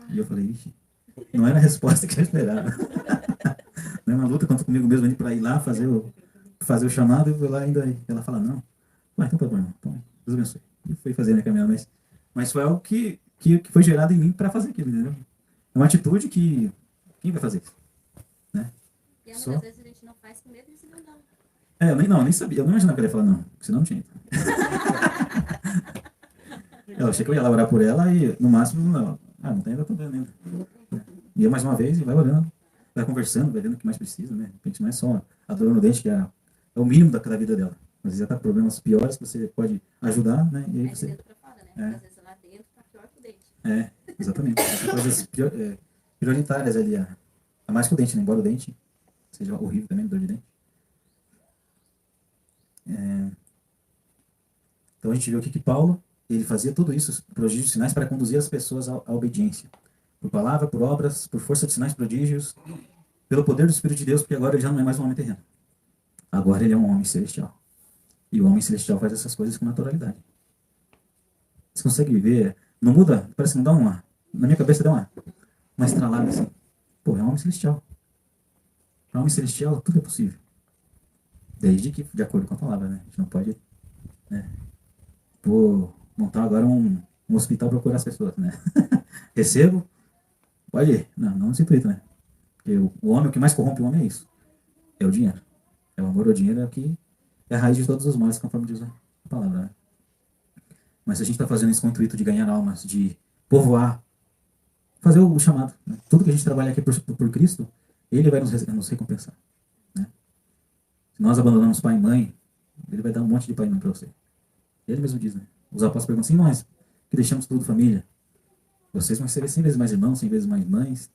E eu falei, ixi, não era a resposta que eu esperava. Não é uma luta contra comigo mesmo para ir lá fazer o chamado e vou lá ainda. Ela fala, não. Vai, então tá bom, irmão. Então, Deus abençoe. E foi fazer a minha caminhada, mas foi algo que foi gerado em mim para fazer aquilo, entendeu? É uma atitude que quem vai fazer isso? Né? E Só- muitas vezes a gente não faz com medo de receber um não. Eu nem sabia, eu não imaginava que ela ia falar não, porque senão não tinha. Eu achei que eu ia lá orar por ela e no máximo, não tem, ainda tô vendo ainda. E eu mais uma vez, e vai orando, vai conversando, vai vendo o que mais precisa, né? De repente não é só a dor no dente, que é o mínimo da vida dela. Às vezes ela tá com problemas piores que você pode ajudar, né? E aí É de você... dentro pra fora, né? Porque às vezes lá dentro tá pior que o dente. Exatamente. São coisas prioritárias ali, a mais que o dente, né? Embora o dente seja horrível também, dor de dente. Então a gente viu aqui que Paulo, ele fazia tudo isso, prodígios e sinais, para conduzir as pessoas à obediência. Por palavra, por obras, por força de sinais, prodígios, pelo poder do Espírito de Deus, porque agora ele já não é mais um homem terreno. Agora ele é um homem celestial. E o homem celestial faz essas coisas com naturalidade. Você consegue viver, não muda, parece que não dá na minha cabeça dá uma estralada assim. Pô, é um homem celestial. Para um homem celestial, tudo é possível. Desde que, de acordo com a palavra, né? A gente não pode, né? Vou montar agora um hospital para curar as pessoas, né? Recebo, pode ir. Não nesse intuito, né? Porque o homem, o que mais corrompe o homem é isso. É o dinheiro. É o amor ao dinheiro, é o que é a raiz de todos os males, conforme diz a palavra, né? Mas se a gente está fazendo isso com o intuito de ganhar almas, de povoar, fazer o chamado, né? Tudo que a gente trabalha aqui por Cristo, Ele vai nos recompensar, né? Se nós abandonamos pai e mãe, Ele vai dar um monte de pai e mãe para você. Ele mesmo diz, né? Os apóstolos perguntam assim, nós que deixamos tudo, família, vocês vão ser 100 vezes mais irmãos, 100 vezes mais mães,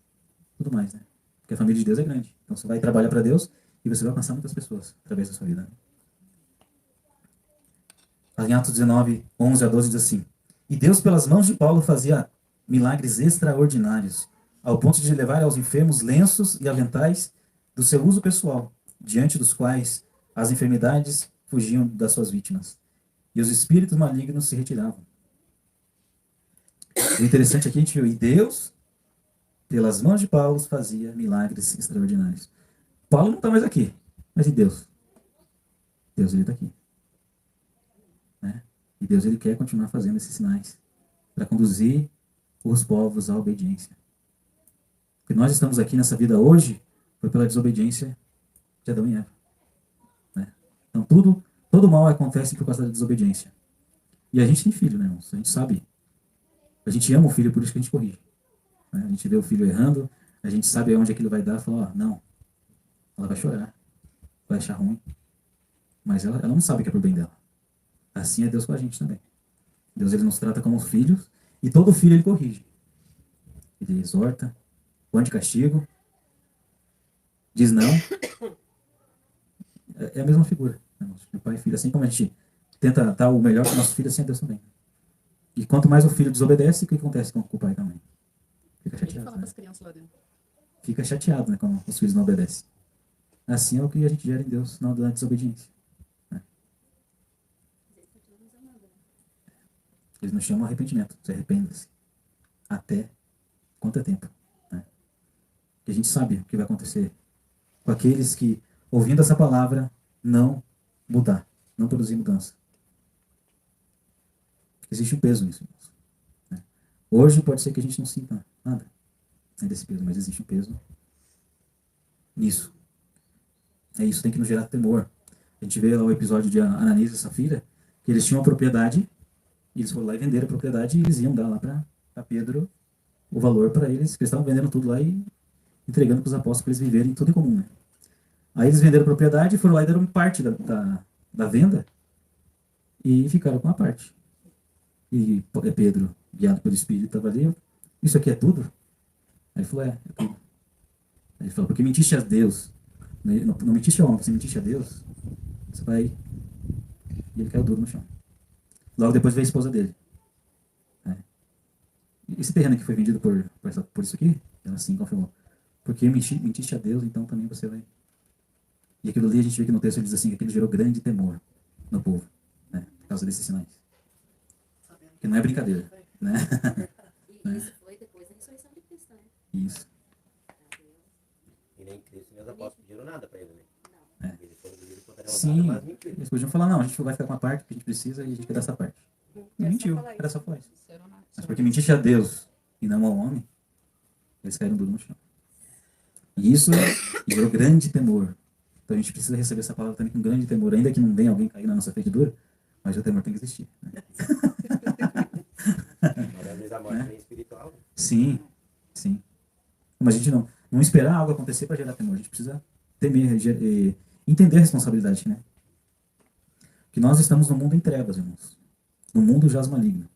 tudo mais, né? Porque a família de Deus é grande. Então você vai trabalhar para Deus e você vai alcançar muitas pessoas através da sua vida, né? Em Atos 19, 11 a 12 diz assim, e Deus pelas mãos de Paulo fazia milagres extraordinários, ao ponto de levar aos enfermos lenços e aventais do seu uso pessoal, diante dos quais as enfermidades fugiam das suas vítimas, e os espíritos malignos se retiravam. O interessante aqui, a gente viu, e Deus, pelas mãos de Paulo, fazia milagres extraordinários. Paulo não está mais aqui, mas e Deus? Deus, ele está aqui. Né? E Deus, ele quer continuar fazendo esses sinais para conduzir os povos à obediência. Porque nós estamos aqui nessa vida hoje foi pela desobediência de Adão e Eva. Né? Então todo mal acontece por causa da desobediência. E a gente tem filho, né, irmãos? A gente sabe. A gente ama o filho, por isso que a gente corrige. Né? A gente vê o filho errando, a gente sabe onde é que ele vai dar, fala, não. Ela vai chorar, vai achar ruim. Mas ela não sabe que é pro bem dela. Assim é Deus com a gente também. Deus, ele nos trata como filhos, e todo filho ele corrige. Ele exorta, põe de castigo, diz não. É a mesma figura. Né? O pai e filho, assim como a gente tenta dar o melhor para o nosso filho, assim é Deus também. E quanto mais o filho desobedece, o que acontece com o pai também? Fica chateado. Fala Né? para as crianças lá dentro. Fica chateado, né, quando os filhos não obedecem. Assim é o que a gente gera em Deus na desobediência. Né? Eles nos chamam arrependimento. Se arrependa-se. Até quanto é tempo. Né? Que a gente sabe o que vai acontecer com aqueles que, ouvindo essa palavra, não mudar, não produzir mudança. Existe um peso nisso, irmãos. Né? Hoje pode ser que a gente não sinta nada desse peso, mas existe um peso nisso. É isso, tem que nos gerar temor. A gente vê lá o episódio de Ananias e Safira, que eles tinham uma propriedade, e eles foram lá e venderam a propriedade, e eles iam dar lá para Pedro o valor para eles, que eles estavam vendendo tudo lá e entregando para os apóstolos para eles viverem tudo em comum. Né? Aí eles venderam a propriedade, foram lá e deram parte da venda, e ficaram com a parte. E Pedro, guiado pelo Espírito, estava ali, isso aqui é tudo? Aí ele falou, é tudo. Aí ele falou, porque mentiste a Deus, não mentiste ao homem, você mentiste a Deus, você vai... E ele caiu duro no chão. Logo depois veio a esposa dele. Esse terreno que foi vendido por passar por isso aqui? Ela sim confirmou. Porque mentiste a Deus, então também você vai. E aquilo ali a gente vê que no texto ele diz assim, que aquilo gerou grande temor no povo, né? Por causa desses sinais. Que não é brincadeira, né? E isso foi depois da ressurreição de Cristo, né? Isso. E nem Cristo nem os apóstolos pediram nada para ele, né? Não. É. Eles foram livres para dar Sim, mas mentiram. eles podiam falar, não, a gente vai ficar com a parte que a gente precisa e a gente quer dar essa parte. Não mentiu, era só falar isso. Mas porque mentiste a Deus e não ao homem, eles caíram duro no chão. E isso gerou grande temor. Então a gente precisa receber essa palavra também com grande temor. Ainda que não venha alguém cair na nossa frente dura, mas o temor tem que existir. Né? Mas às vezes a morte é espiritual. Sim, sim. Mas a gente não esperar algo acontecer para gerar temor. A gente precisa temer, entender a responsabilidade, né? Que nós estamos no mundo em trevas, irmãos. No mundo jaz maligno.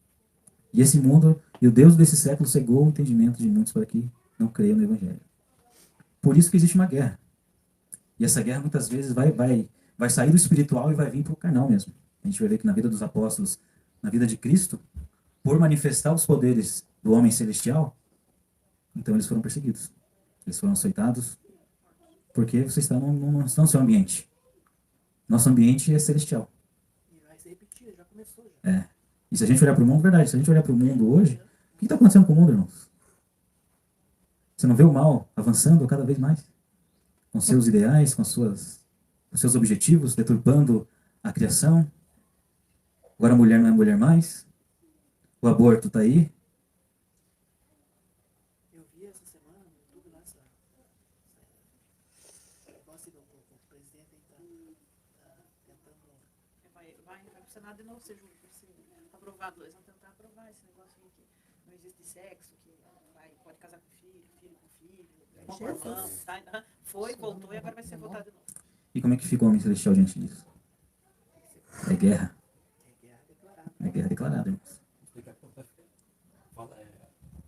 E esse mundo, e o Deus desse século cegou o entendimento de muitos para que não creiam no Evangelho. Por isso que existe uma guerra. E essa guerra muitas vezes vai sair do espiritual e vai vir para o carnal mesmo. A gente vai ver que na vida dos apóstolos, na vida de Cristo, por manifestar os poderes do homem celestial, então eles foram perseguidos. Eles foram açoitados, porque você está no seu ambiente. Nosso ambiente é celestial. E vai se repetir, já começou. Já. E se a gente olhar para o mundo, verdade, se a gente olhar para o mundo hoje, o que está acontecendo com o mundo, irmãos? Você não vê o mal avançando cada vez mais? Com seus ideais, com seus objetivos, deturpando a criação. Agora a mulher não é mulher mais. O aborto está aí. Eu vi essa semana no YouTube lá essa negócio do presidente aí tá tentando. Vai pro Senado de novo, seja aprovado. Eles vão tentar aprovar esse negócio aí que não existe sexo, que pode casar com filho, filho com filho. Jesus. Tá, foi, voltou e agora vai ser votado de novo. E como é que fica o homem celestial diante disso? É guerra. É guerra declarada, irmãos.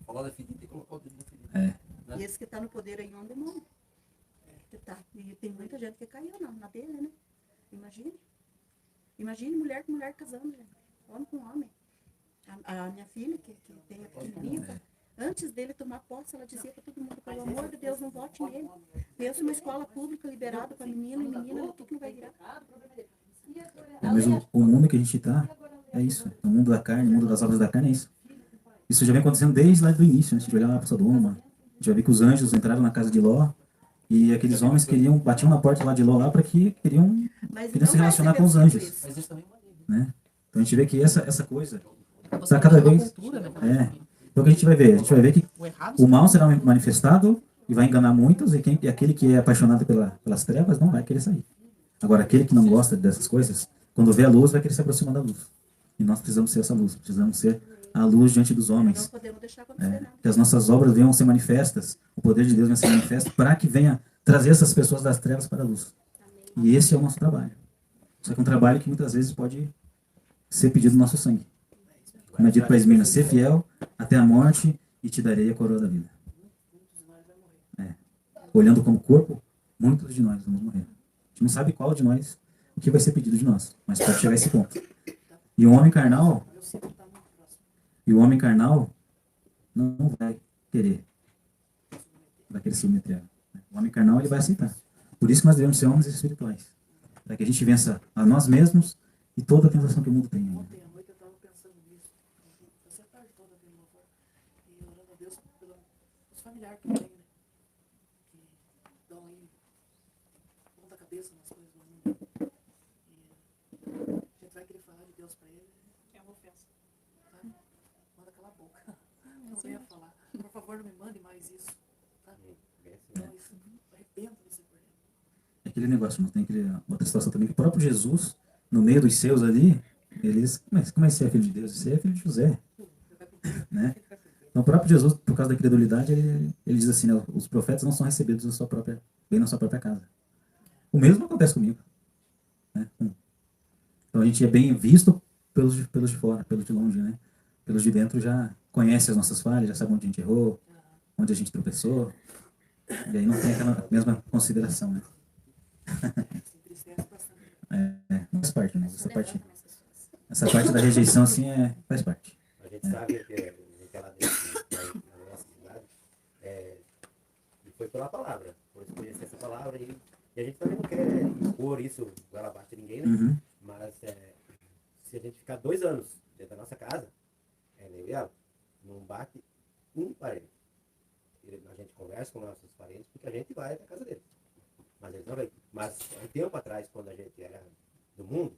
Falar da ferida e colocar o dedo na ferida. E esse que está no poder aí é um demônio. Que tá. E tem muita gente que caiu na dele, né? Imagine mulher com mulher casando, gente. Homem com homem. A minha filha, que tem a pequenininha, antes dele tomar posse, ela dizia para todo mundo, pelo amor de Deus, não vote nele. Pensa uma escola pública liberada para menino e menina, o que não vai virar? Mas o mundo que a gente está é isso. O mundo da carne, o mundo das obras da carne é isso. Isso já vem acontecendo desde lá do início. Né? Se a gente olhar lá para Sodoma, a gente vai ver que os anjos entraram na casa de Ló e aqueles homens batiam na porta lá de Ló lá para que queriam se relacionar com os anjos. Né? Então a gente vê que essa coisa está cada vez... Então o que a gente vai ver? A gente vai ver que o mal será manifestado e vai enganar muitos, e aquele que é apaixonado pelas trevas não vai querer sair. Agora, aquele que não gosta dessas coisas, quando vê a luz, vai querer se aproximar da luz. E nós precisamos ser essa luz, precisamos ser a luz diante dos homens. Não podemos deixar acontecer nada. Que as nossas obras venham ser manifestas, o poder de Deus venha ser manifesto, para que venha trazer essas pessoas das trevas para a luz. E esse é o nosso trabalho. Só que é um trabalho que muitas vezes pode ser pedido no nosso sangue. Como é dito para Esmirna, ser fiel até a morte e te darei a coroa da vida. Olhando como corpo, muitos de nós vamos morrer. A gente não sabe qual de nós, o que vai ser pedido de nós, mas pode chegar a esse ponto. E o homem carnal não vai querer se submeter. O homem carnal ele vai aceitar. Por isso que nós devemos ser homens espirituais. Para que a gente vença a nós mesmos e toda a tentação que o mundo tem. Ontem à noite eu estava pensando nisso. Passei a tarde toda vendo louvor e orando a Deus pelos familiares que eu tenho, né? Que dão aí ponta cabeça nas coisas do mundo. E a gente vai querer falar de Deus para ele. É uma ofensa. Sabe? Manda calar a boca. Não venha falar. Por favor, não me mande mais isso. Sabe? Então, isso arrependo de ser por ele. É aquele negócio, não tem outra situação também que o próprio Jesus, no meio dos seus ali, eles, como é ser filho de Deus? Você é filho de José. Né? Então o próprio Jesus, por causa da credulidade, ele diz assim, né, os profetas não são recebidos bem na sua própria casa. O mesmo acontece comigo. Né? Então a gente é bem visto pelos de fora, pelos de longe, né? Pelos de dentro já conhece as nossas falhas, já sabe onde a gente errou, onde a gente tropeçou. E aí não tem aquela mesma consideração, né? Faz parte, né? Essa parte da rejeição, assim, faz parte. A gente sabe que lá dentro, na nossa cidade, por isso ela bate ninguém, né? Uhum. Mas se a gente ficar 2 anos dentro da nossa casa, eu e ela, não bate um parente. A gente conversa com nossos parentes porque a gente vai na casa deles. Mas eles não vêm. Mas um tempo atrás, quando a gente era do mundo,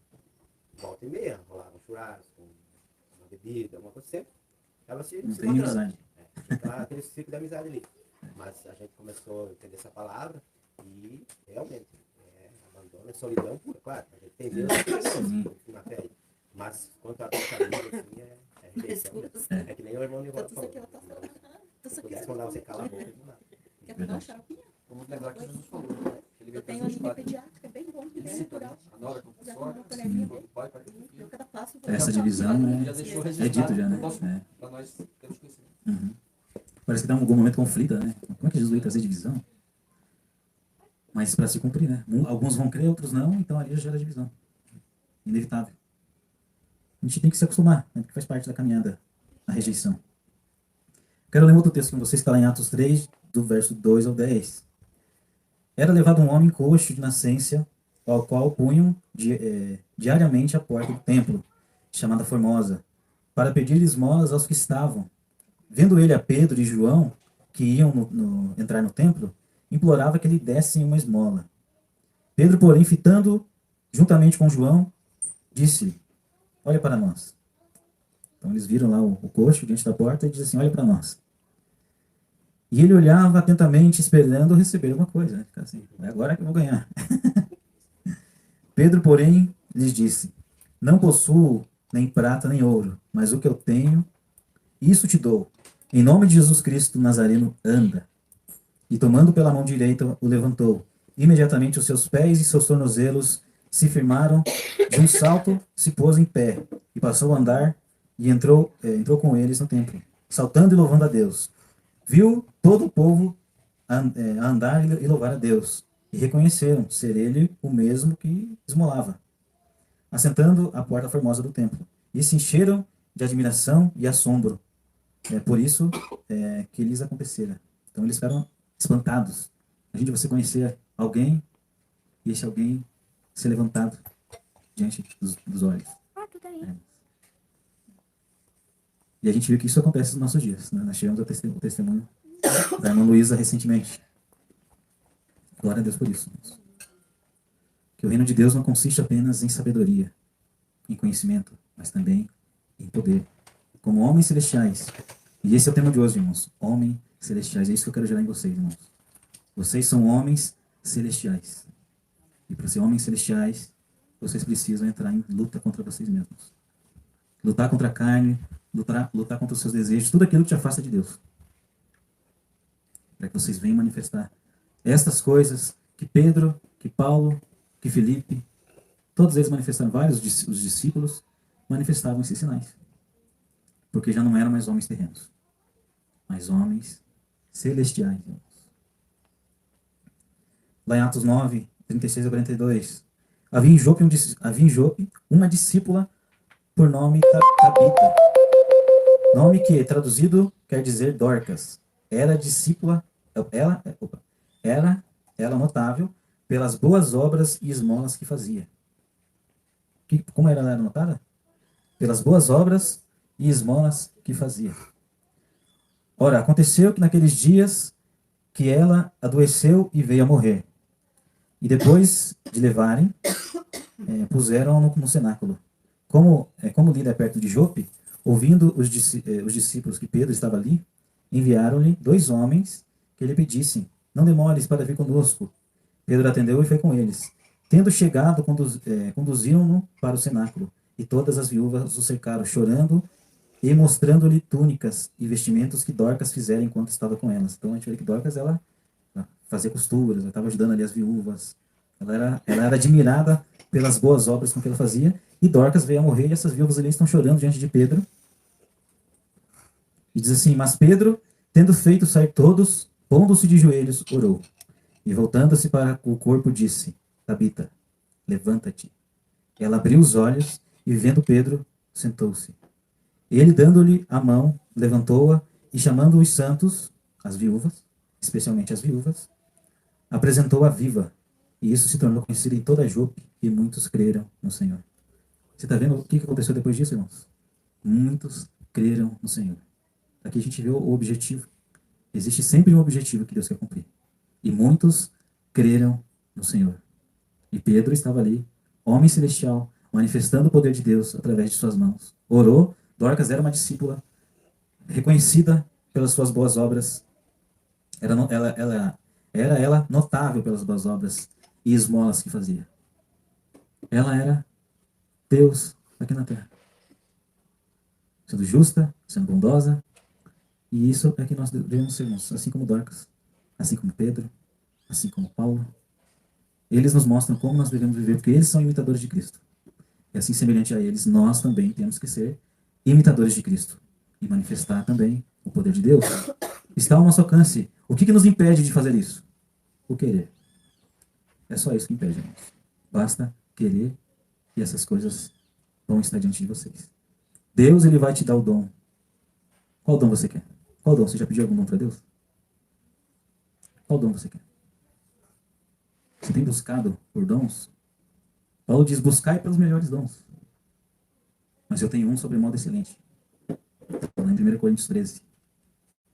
volta e meia, rolava um churrasco, uma bebida, uma coisa sempre. Ela se Não se tem encontrando. amizade. Fica aquele ciclo de amizade ali. Mas a gente começou a entender essa palavra e realmente abandono é solidão pura. Claro, a gente tem Deus na fé aí. Mas quanto a nossa vida, assim, é rejeição. É que nem o irmão Nivaldo falou. Se pudesse mandar você calar a boca, não dá. Quer pegar um xaropinho? Vamos lembrar que Jesus falou, né? Ele Eu veio tenho trazer anemia os pediátrica, é bem bom, é natural. A nora com Já sogra, tomou a colherinha dele. o pai, pai, filho. Eu cada passo... Essa divisão Já deixou é dito registrado já, né? no nosso- É. pra nós termos conhecimento. Uhum. Parece que dá algum momento conflita, né? Como é que Jesus veio trazer divisão? Mas para se cumprir, né? Alguns vão crer, outros não, então ali já gera divisão. Inevitável. A gente tem que se acostumar, né? Porque faz parte da caminhada, a rejeição. Quero ler outro texto com vocês, que está lá em Atos 3, do verso 2 ao 10. Era levado um homem coxo de nascença, ao qual punham diariamente a porta do templo, chamada Formosa, para pedir esmolas aos que estavam. Vendo ele a Pedro e João, que iam entrar no templo, implorava que lhe dessem uma esmola. Pedro, porém, fitando juntamente com João, disse: olha para nós. Então eles viram lá o coxo diante da porta e dizem assim: olha para nós. E ele olhava atentamente, esperando receber alguma coisa. Né? Fica assim, é agora que eu vou ganhar. Pedro, porém, lhes disse: não possuo nem prata nem ouro, mas o que eu tenho, isso te dou. Em nome de Jesus Cristo Nazareno, anda. E tomando pela mão direita, o levantou. Imediatamente os seus pés e seus tornozelos se firmaram. De um salto, se pôs em pé. E passou a andar e entrou com eles no templo, saltando e louvando a Deus. Viu todo o povo a andar e louvar a Deus. E reconheceram ser ele o mesmo que esmolava, assentando à porta formosa do templo. E se encheram de admiração e assombro. Por isso que lhes acontecera. Então eles ficaram espantados. Imagina você conhecer alguém e esse alguém ser levantado diante dos olhos. E a gente viu que isso acontece nos nossos dias. Né? Nós tivemos o testemunho da irmã Luísa recentemente. Glória a Deus por isso. Que o reino de Deus não consiste apenas em sabedoria, em conhecimento, mas também em poder. Como homens celestiais. E esse é o tema de hoje, irmãos. Homens celestiais. É isso que eu quero gerar em vocês, irmãos. Vocês são homens celestiais. E para ser homens celestiais, vocês precisam entrar em luta contra vocês mesmos. Lutar contra a carne, lutar contra os seus desejos, tudo aquilo que te afasta de Deus. Para que vocês venham manifestar estas coisas que Pedro, que Paulo, que Felipe, todos eles manifestaram, vários os discípulos manifestavam esses sinais. Porque já não eram mais homens terrenos, mas homens celestiais. Lá em Atos 9, 36 a 42. Havia em Jope uma discípula por nome Tabita. Nome que, traduzido, quer dizer Dorcas. Era discípula, era ela notável pelas boas obras e esmolas que fazia. Como ela era notada? Pelas boas obras e esmolas que fazia. Ora, aconteceu que naqueles dias que ela adoeceu e veio a morrer. E depois de levarem, puseram-no no cenáculo. Como Lida é perto de Jope, ouvindo os discípulos que Pedro estava ali, enviaram-lhe 2 homens que lhe pedissem: não demores para vir conosco. Pedro atendeu e foi com eles. Tendo chegado, conduziram-no para o cenáculo. E todas as viúvas o cercaram, chorando e mostrando-lhe túnicas e vestimentos que Dorcas fizera enquanto estava com elas. Então a gente vê que Dorcas, ela fazia costuras, ela estava ajudando ali as viúvas. Ela era admirada pelas boas obras com que ela fazia. E Dorcas veio a morrer e essas viúvas ali estão chorando diante de Pedro. E diz assim: mas Pedro, tendo feito sair todos, pondo-se de joelhos, orou. E voltando-se para o corpo, disse: Tabita, levanta-te. Ela abriu os olhos e, vendo Pedro, sentou-se. Ele, dando-lhe a mão, levantou-a e, chamando os santos, as viúvas, especialmente as viúvas, apresentou-a viva. E isso se tornou conhecido em toda Jope, e muitos creram no Senhor. Você está vendo o que aconteceu depois disso, irmãos? Muitos creram no Senhor. Aqui a gente vê o objetivo. Existe sempre um objetivo que Deus quer cumprir. E muitos creram no Senhor. E Pedro estava ali, homem celestial, manifestando o poder de Deus através de suas mãos. Orou, Dorcas era uma discípula, reconhecida pelas suas boas obras. Era ela notável pelas boas obras e esmolas que fazia. Ela era Deus aqui na terra. Sendo justa, sendo bondosa. E isso é que nós devemos ser, irmãos, assim como Dorcas, assim como Pedro, assim como Paulo. Eles nos mostram como nós devemos viver, porque eles são imitadores de Cristo. E assim, semelhante a eles, nós também temos que ser imitadores de Cristo e manifestar também o poder de Deus. Está ao nosso alcance. O que nos impede de fazer isso? O querer. É só isso que impede, irmãos. Basta querer e essas coisas vão estar diante de vocês. Deus, ele vai te dar o dom. Qual dom você quer? Qual dom? Você já pediu algum dom para Deus? Qual dom você quer? Você tem buscado por dons? Paulo diz, buscai pelos melhores dons. Mas eu tenho um sobre modo excelente. Está lá em 1 Coríntios 13.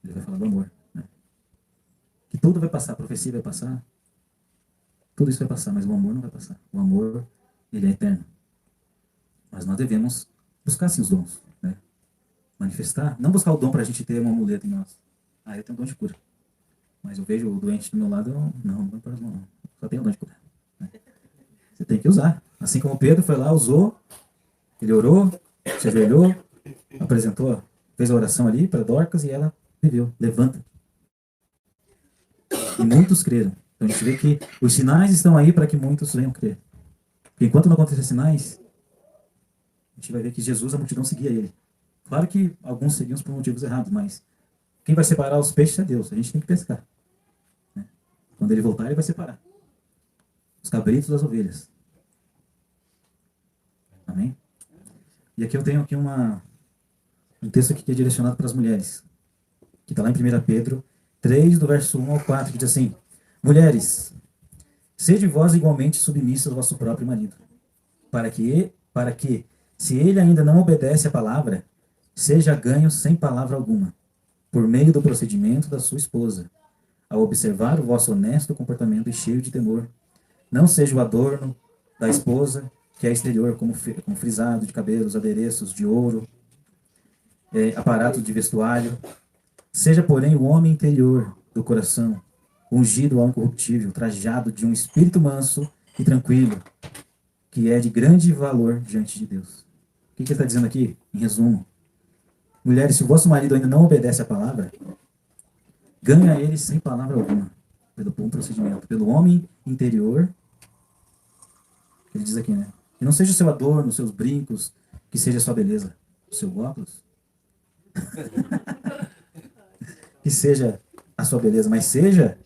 Ele vai falar do amor. Né? Que tudo vai passar, a profecia vai passar. Tudo isso vai passar, mas o amor não vai passar. O amor, ele é eterno. Mas nós devemos buscar sim os dons. Né? Manifestar. Não buscar o dom para a gente ter uma muleta em nós. Ah, eu tenho dom de cura. Mas eu vejo o doente do meu lado, não vou para as mãos. Só tenho dom de cura. Né? Você tem que usar. Assim como Pedro foi lá, usou, ele orou, se ajoelhou, apresentou, fez a oração ali para Dorcas e ela viveu. Levanta. E muitos creram. Então a gente vê que os sinais estão aí para que muitos venham crer. Porque enquanto não acontecer sinais, a gente vai ver que Jesus, a multidão seguia ele. Claro que alguns seguiam por motivos errados, mas quem vai separar os peixes é Deus. A gente tem que pescar. Né? Quando ele voltar, ele vai separar os cabritos das ovelhas. Amém? E aqui eu tenho aqui um texto aqui que é direcionado para as mulheres. Que está lá em 1 Pedro 3, do verso 1 ao 4, que diz assim: Mulheres, sede vós igualmente submissas ao vosso próprio marido, para que, se ele ainda não obedece à palavra, seja ganho sem palavra alguma, por meio do procedimento da sua esposa, ao observar o vosso honesto comportamento e cheio de temor. Não seja o adorno da esposa, que é exterior, como frisado de cabelos, adereços de ouro, aparato de vestuário. Seja, porém, o homem interior do coração, ungido ao incorruptível, trajado de um espírito manso e tranquilo, que é de grande valor diante de Deus. O que ele está dizendo aqui? Em resumo, mulheres, se o vosso marido ainda não obedece à palavra, ganha ele sem palavra alguma, pelo bom procedimento, pelo homem interior, que ele diz aqui, né? Que não seja o seu adorno, os seus brincos, que seja a sua beleza, o seu óculos, que seja a sua beleza, mas seja,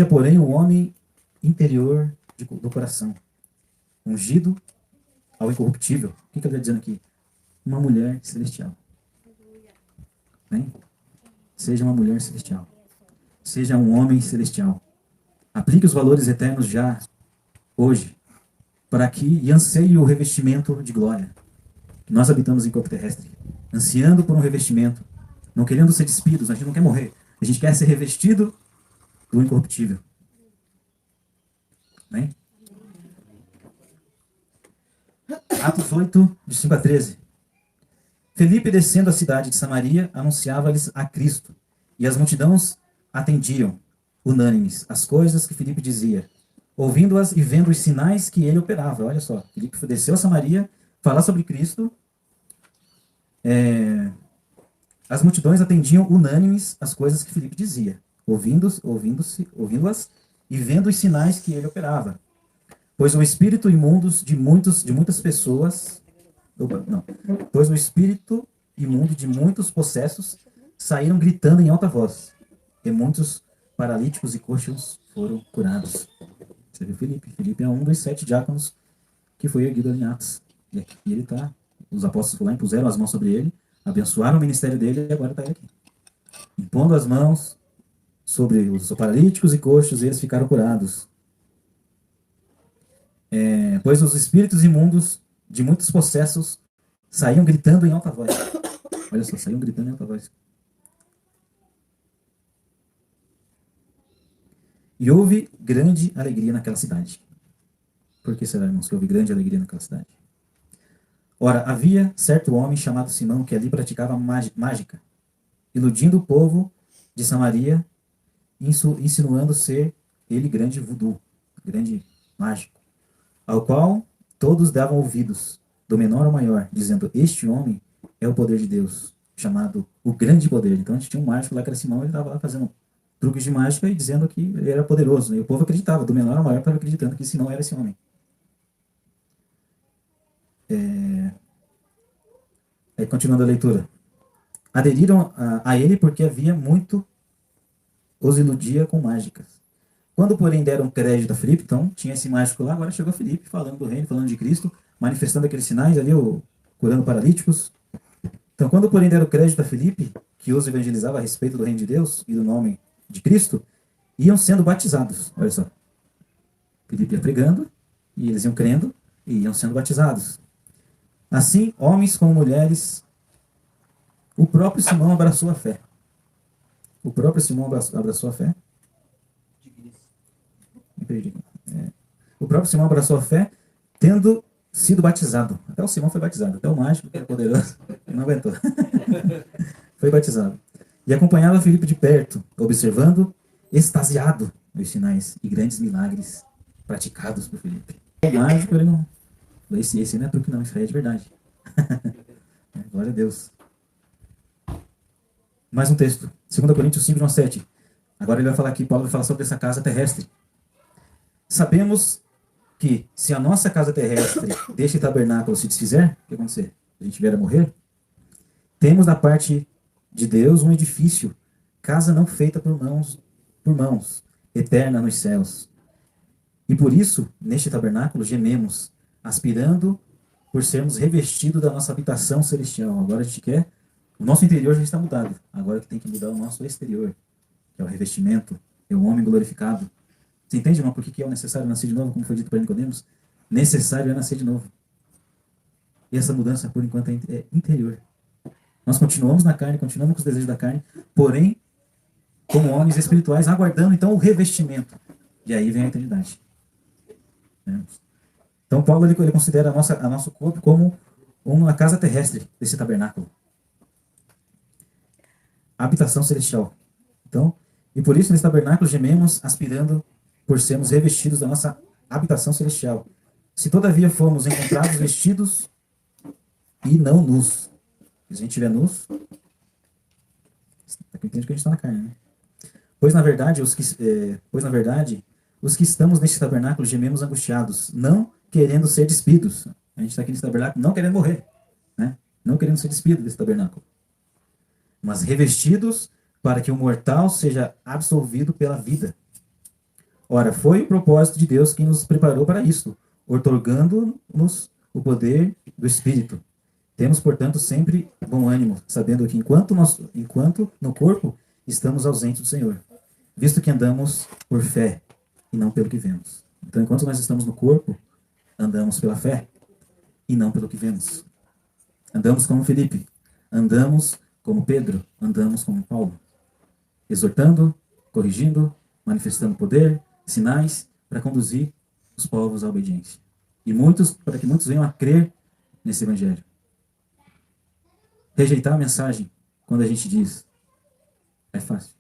porém, o homem interior do coração, ungido ao incorruptível. O que ele está dizendo aqui? Uma mulher celestial. Bem? Seja uma mulher celestial. Seja um homem celestial. Aplique os valores eternos já, hoje, para que e anseie o revestimento de glória. Que nós habitamos em corpo terrestre, ansiando por um revestimento, não querendo ser despidos, a gente não quer morrer, a gente quer ser revestido do incorruptível. Bem? Atos 8, de 5 a 13. Felipe, descendo a cidade de Samaria, anunciava-lhes a Cristo, e as multidões atendiam, unânimes, as coisas que Felipe dizia, ouvindo-as e vendo os sinais que ele operava. Olha só, Felipe desceu a Samaria, falar sobre Cristo, as multidões atendiam unânimes as coisas que Felipe dizia, ouvindo-as e vendo os sinais que ele operava. Pois o espírito imundo de muitas pessoas, pois o espírito imundo de muitos possessos saíram gritando em alta voz, e muitos paralíticos e coxos foram curados. Você viu Felipe? Felipe é um dos 7 diáconos que foi erguido ali em Atos. E aqui ele está, os apóstolos foram lá, impuseram as mãos sobre ele, abençoaram o ministério dele e agora está ele aqui. Impondo as mãos sobre os paralíticos e coxos, eles ficaram curados. Pois os espíritos imundos de muitos possessos saíam gritando em alta voz. Olha só, saíam gritando em alta voz. E houve grande alegria naquela cidade. Por que será, irmãos, que houve grande alegria naquela cidade? Ora, havia certo homem chamado Simão que ali praticava mágica, iludindo o povo de Samaria, insinuando ser ele grande voodoo, grande mágico, ao qual todos davam ouvidos, do menor ao maior, dizendo: este homem é o poder de Deus, chamado o grande poder. Então a gente tinha um mágico lá que era Simão, ele estava lá fazendo truques de mágica e dizendo que ele era poderoso. E o povo acreditava, do menor ao maior estava acreditando que Simão era esse homem. Continuando a leitura. Aderiram a ele porque havia muito os iludia com mágicas. Quando, porém, deram crédito a Filipe, então tinha esse mágico lá, agora chegou Filipe falando do reino, falando de Cristo, manifestando aqueles sinais ali, curando paralíticos. Então, quando, porém, deram crédito a Filipe, que os evangelizava a respeito do reino de Deus e do nome de Cristo, iam sendo batizados. Olha só. Filipe ia pregando, e eles iam crendo, e iam sendo batizados. Assim, homens como mulheres, o próprio Simão abraçou a fé. O próprio Simão abraçou a fé. O próprio Simão abraçou a fé, tendo sido batizado. Até o Simão foi batizado. Até o mágico, que era poderoso, não aguentou. Foi batizado. E acompanhava Filipe de perto, observando, extasiado, os sinais e grandes milagres praticados por Filipe. O mágico, ele não... Esse não é truque não, isso aí é de verdade. Glória a Deus. Mais um texto. 2 Coríntios 5, 1 a 7. Agora ele vai falar aqui, Paulo vai falar sobre essa casa terrestre. Sabemos que se a nossa casa terrestre deste tabernáculo se desfizer, o que acontecer? Se a gente vier a morrer, temos da parte de Deus um edifício, casa não feita por mãos, eterna nos céus. E por isso, neste tabernáculo, gememos, aspirando por sermos revestidos da nossa habitação celestial. Agora a gente quer, o nosso interior já está mudado, agora que tem que mudar o nosso exterior, que é o revestimento, é o homem glorificado. Você entende, irmão, por que é necessário nascer de novo, como foi dito para Nicodemos? Necessário é nascer de novo. E essa mudança, por enquanto, é interior. Nós continuamos na carne, continuamos com os desejos da carne, porém, como homens espirituais, aguardando, então, o revestimento. E aí vem a eternidade. Então, Paulo ele considera a nosso corpo como uma casa terrestre desse tabernáculo. A habitação celestial. Então, e por isso, nesse tabernáculo, gememos, aspirando por sermos revestidos da nossa habitação celestial. Se todavia formos encontrados vestidos e não nus. Se a gente estiver nus, aqui entende que a gente está na carne, né? Pois na verdade, os que estamos neste tabernáculo gememos angustiados, não querendo ser despidos. A gente está aqui nesse tabernáculo não querendo morrer, né? Não querendo ser despidos desse tabernáculo. Mas revestidos para que o mortal seja absolvido pela vida. Ora, foi o propósito de Deus que nos preparou para isto, outorgando-nos o poder do Espírito. Temos, portanto, sempre bom ânimo, sabendo que enquanto no corpo estamos ausentes do Senhor, visto que andamos por fé e não pelo que vemos. Então, enquanto nós estamos no corpo, andamos pela fé e não pelo que vemos. Andamos como Filipe, andamos como Pedro, andamos como Paulo, exortando, corrigindo, manifestando poder, sinais para conduzir os povos à obediência. E para que muitos venham a crer nesse evangelho. Rejeitar a mensagem quando a gente diz é fácil.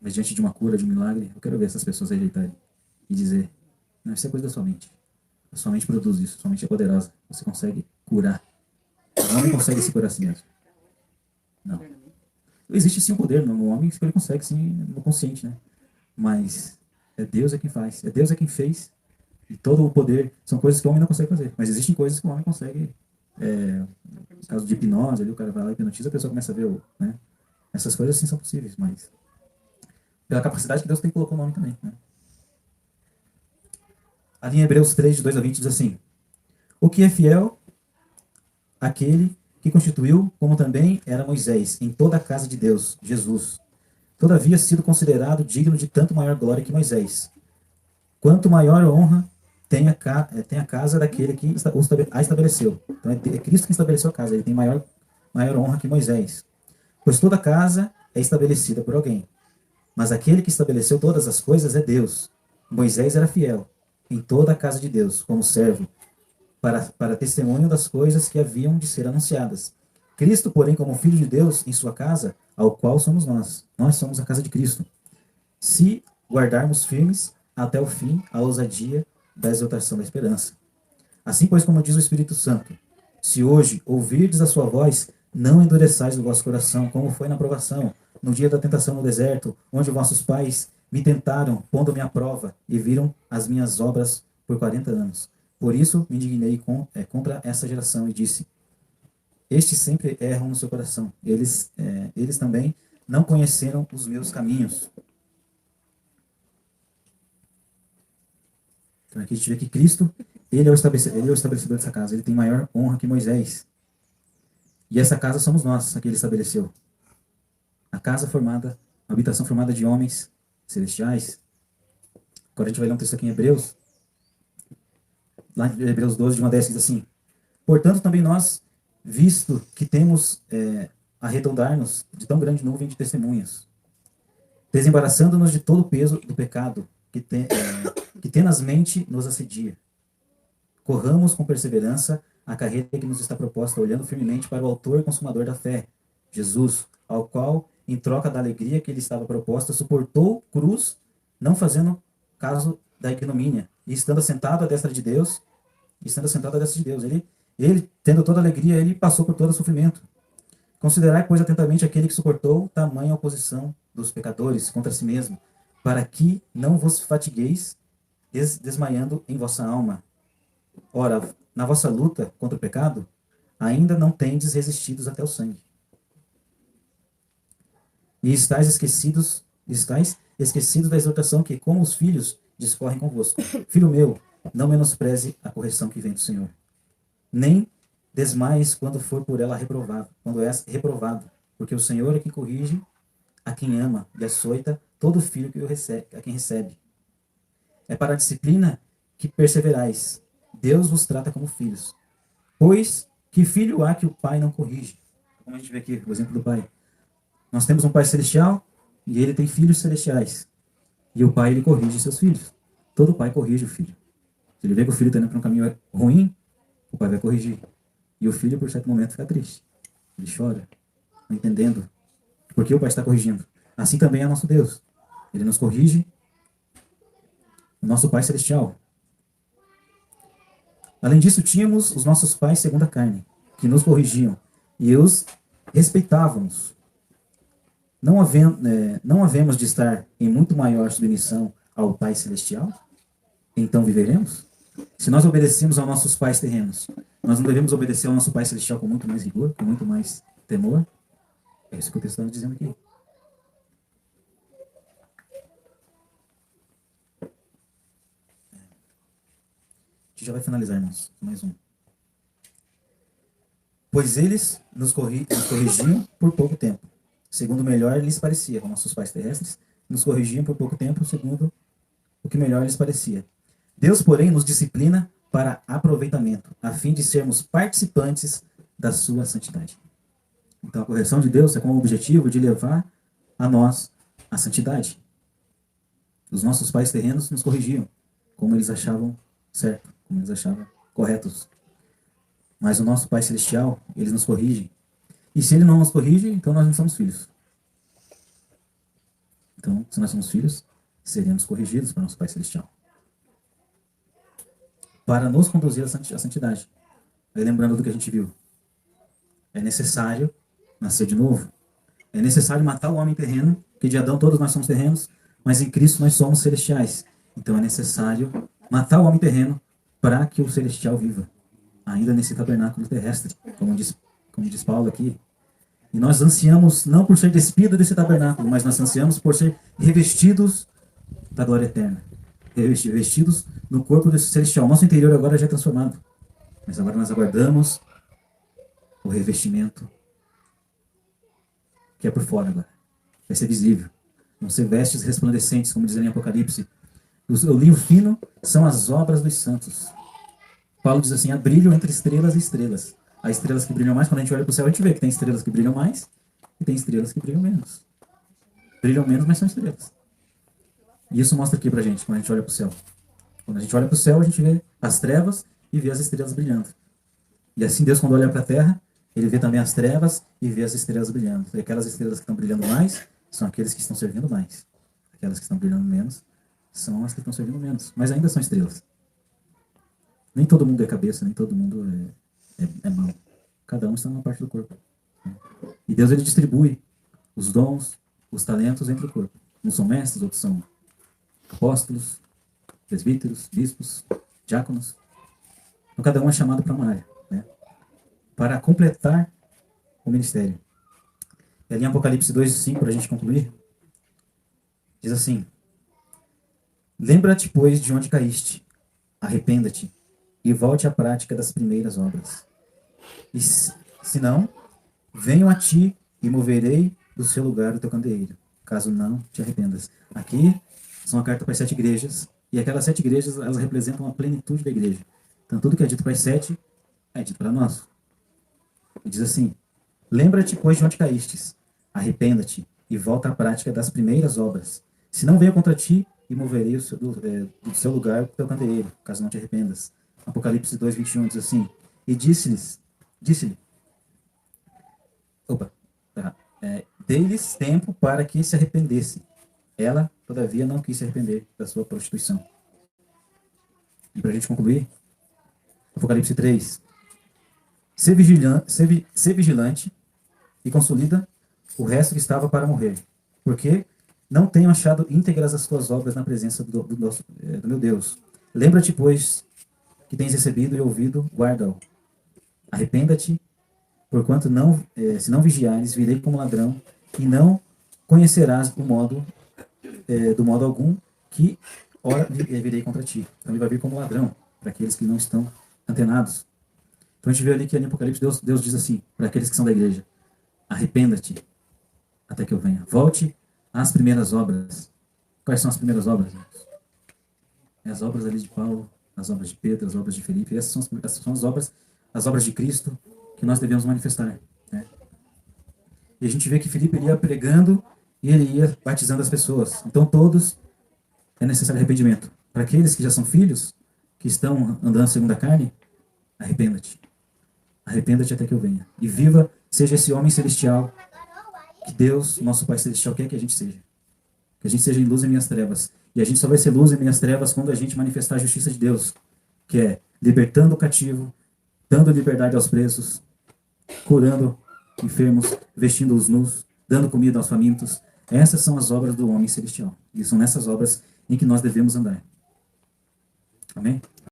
Mas diante de uma cura, de um milagre, eu quero ver essas pessoas rejeitarem e dizer: não, isso é coisa da sua mente. A sua mente produz isso, sua mente é poderosa. Você consegue curar. O homem consegue se curar a si mesmo. Não. Existe sim um poder no homem, que ele consegue sim no consciente, né? Mas é Deus é quem faz, é Deus é quem fez. E todo o poder são coisas que o homem não consegue fazer. Mas existem coisas que o homem consegue. No caso de hipnose, ali, o cara vai lá e hipnotiza, a pessoa começa a ver, né? Essas coisas sim são possíveis, mas pela capacidade que Deus tem colocou o nome também, né? Ali em Hebreus 3, de 2 a 20, diz assim: o que é fiel, aquele que constituiu, como também era Moisés, em toda a casa de Deus, Jesus. Todavia sido considerado digno de tanto maior glória que Moisés. Quanto maior honra tem a casa daquele que a estabeleceu. Então é Cristo que estabeleceu a casa. Ele tem maior honra que Moisés. Pois toda casa é estabelecida por alguém. Mas aquele que estabeleceu todas as coisas é Deus. Moisés era fiel em toda a casa de Deus, como servo, para testemunho das coisas que haviam de ser anunciadas. Cristo, porém, como Filho de Deus, em sua casa, ao qual somos nós. Nós somos a casa de Cristo. Se guardarmos firmes até o fim a ousadia da exaltação da esperança. Assim, pois, como diz o Espírito Santo, se hoje ouvirdes a sua voz, não endureçais o vosso coração, como foi na provação, no dia da tentação no deserto, onde vossos pais me tentaram, pondo-me à prova, e viram as minhas obras por 40 anos. Por isso me indignei contra essa geração e disse: estes sempre erram no seu coração. Eles também não conheceram os meus caminhos. Então aqui a gente vê que Cristo, ele é o estabelecedor dessa casa. Ele tem maior honra que Moisés. E essa casa somos nós, a que ele estabeleceu. A casa formada, a habitação formada de homens celestiais. Agora a gente vai ler um texto aqui em Hebreus. Lá em Hebreus 12, de 1 a 10, diz assim: portanto, também nós, visto que temos arredondar-nos de tão grande nuvem de testemunhas, desembaraçando-nos de todo o peso do pecado que tenazmente nos assedia, corramos com perseverança a carreira que nos está proposta, olhando firmemente para o autor e consumador da fé, Jesus, ao qual, em troca da alegria que lhe estava proposta, suportou cruz, não fazendo caso da ignomínia, e estando assentado à destra de Deus, ele, tendo toda a alegria, ele passou por todo o sofrimento. Considerai, pois, atentamente aquele que suportou tamanha oposição dos pecadores contra si mesmo, para que não vos fatigueis desmaiando em vossa alma. Ora, na vossa luta contra o pecado, ainda não tendes resistidos até o sangue. E estáis esquecidos da exortação que, como os filhos, discorrem convosco. Filho meu, não menospreze a correção que vem do Senhor. Nem desmaies quando for por ela reprovado, quando és reprovado, porque o Senhor é quem corrige a quem ama e açoita todo filho a quem recebe. É para a disciplina que perseverais. Deus vos trata como filhos. Pois que filho há que o pai não corrige? Como a gente vê aqui o exemplo do pai. Nós temos um pai celestial e ele tem filhos celestiais. E o pai, ele corrige seus filhos. Todo pai corrige o filho. Se ele vê que o filho está indo para um caminho ruim, o pai vai corrigir. E o filho, por certo momento, fica triste. Ele chora, não entendendo por que o pai está corrigindo. Assim também é nosso Deus. Ele nos corrige, o nosso Pai Celestial. Além disso, tínhamos os nossos pais segundo a carne, que nos corrigiam, e os respeitávamos. Não havemos de estar em muito maior submissão ao Pai Celestial? Então viveremos? Se nós obedecemos aos nossos pais terrenos, nós não devemos obedecer ao nosso Pai Celestial com muito mais rigor, com muito mais temor? É isso que o texto está dizendo aqui. A gente já vai finalizar, irmãos. Mais um. Pois eles nos corrigiam por pouco tempo, segundo o melhor lhes parecia, como nossos pais terrestres, nos corrigiam por pouco tempo, segundo o que melhor lhes parecia. Deus, porém, nos disciplina para aproveitamento, a fim de sermos participantes da sua santidade. Então, a correção de Deus é com o objetivo de levar a nós a santidade. Os nossos pais terrenos nos corrigiam, como eles achavam certo, como eles achavam corretos. Mas o nosso Pai Celestial, ele nos corrige. E se ele não nos corrige, então nós não somos filhos. Então, se nós somos filhos, seremos corrigidos por nosso Pai Celestial. Para nos conduzir à santidade. Aí, lembrando do que a gente viu. É necessário nascer de novo. É necessário matar o homem terreno, que de Adão todos nós somos terrenos, mas em Cristo nós somos celestiais. Então é necessário matar o homem terreno para que o celestial viva, ainda nesse tabernáculo terrestre, como diz Paulo aqui. E nós ansiamos não por ser despido desse tabernáculo, mas nós ansiamos por ser revestidos da glória eterna. Revestidos no corpo desse celestial. Nosso interior agora já é transformado. Mas agora nós aguardamos o revestimento que é por fora agora. Vai ser visível. Vão ser vestes resplandecentes, como diz em Apocalipse. O linho fino são as obras dos santos. Paulo diz assim, há brilho entre estrelas e estrelas. Há estrelas que brilham mais, quando a gente olha para o céu, a gente vê que tem estrelas que brilham mais e tem estrelas que brilham menos. Brilham menos, mas são estrelas. E isso mostra aqui pra gente, quando a gente olha para o céu. Quando a gente olha para o céu, a gente vê as trevas e vê as estrelas brilhando. E assim Deus, quando olha para a terra, ele vê também as trevas e vê as estrelas brilhando. E aquelas estrelas que estão brilhando mais são aqueles que estão servindo mais. Aquelas que estão brilhando menos são as que estão servindo menos. Mas ainda são estrelas. Nem todo mundo é cabeça, nem todo mundo é mão. Cada um está numa parte do corpo. E Deus, ele distribui os dons, os talentos entre o corpo. Uns são mestres, outros são apóstolos, presbíteros, bispos, diáconos. Então cada um é chamado para uma área, né? Para completar o ministério. E ali em Apocalipse 2:5, para a gente concluir, diz assim: lembra-te, pois, de onde caíste, arrependa-te e volte à prática das primeiras obras. E se não, venho a ti e moverei do seu lugar o teu candeeiro, caso não te arrependas. Aqui são a carta para as 7 igrejas, e aquelas 7 igrejas, elas representam a plenitude da igreja. Então tudo que é dito para as 7 é dito para nós. E diz assim: lembra-te, pois, de onde caístes, arrependa-te e volta à prática das primeiras obras. Se não, venho contra ti e moverei do seu lugar o teu candeeiro, caso não te arrependas. Apocalipse 2:21 diz assim: e disse-lhe, dei-lhes tempo para que se arrependesse. Ela, todavia, não quis se arrepender da sua prostituição. E para a gente concluir, Apocalipse 3. Ser vigilante e consolida o resto que estava para morrer, porque não tenho achado íntegras as tuas obras na presença do meu Deus. Lembra-te, pois, que tens recebido e ouvido, guarda-o. Arrependa-te, porquanto se não vigiares, virei como ladrão, e não conhecerás do modo algum que ora virei contra ti. Então ele vai vir como ladrão, para aqueles que não estão antenados. Então a gente vê ali que ali em Apocalipse Deus diz assim, para aqueles que são da igreja: arrependa-te até que eu venha. Volte às primeiras obras. Quais são as primeiras obras? As obras ali de Paulo, as obras de Pedro, as obras de Felipe. Essas são as obras de Cristo que nós devemos manifestar, né? E a gente vê que Felipe ia pregando e ele ia batizando as pessoas. Então todos é necessário arrependimento. Para aqueles que já são filhos, que estão andando segundo a carne, arrependa-te. Arrependa-te até que eu venha. E viva, seja esse homem celestial que Deus, nosso Pai Celestial, quer que a gente seja. Que a gente seja em luz em minhas trevas. E a gente só vai ser luz em minhas trevas quando a gente manifestar a justiça de Deus, que é libertando o cativo, dando liberdade aos presos, curando enfermos, vestindo os nus, dando comida aos famintos. Essas são as obras do homem celestial. E são nessas obras em que nós devemos andar. Amém?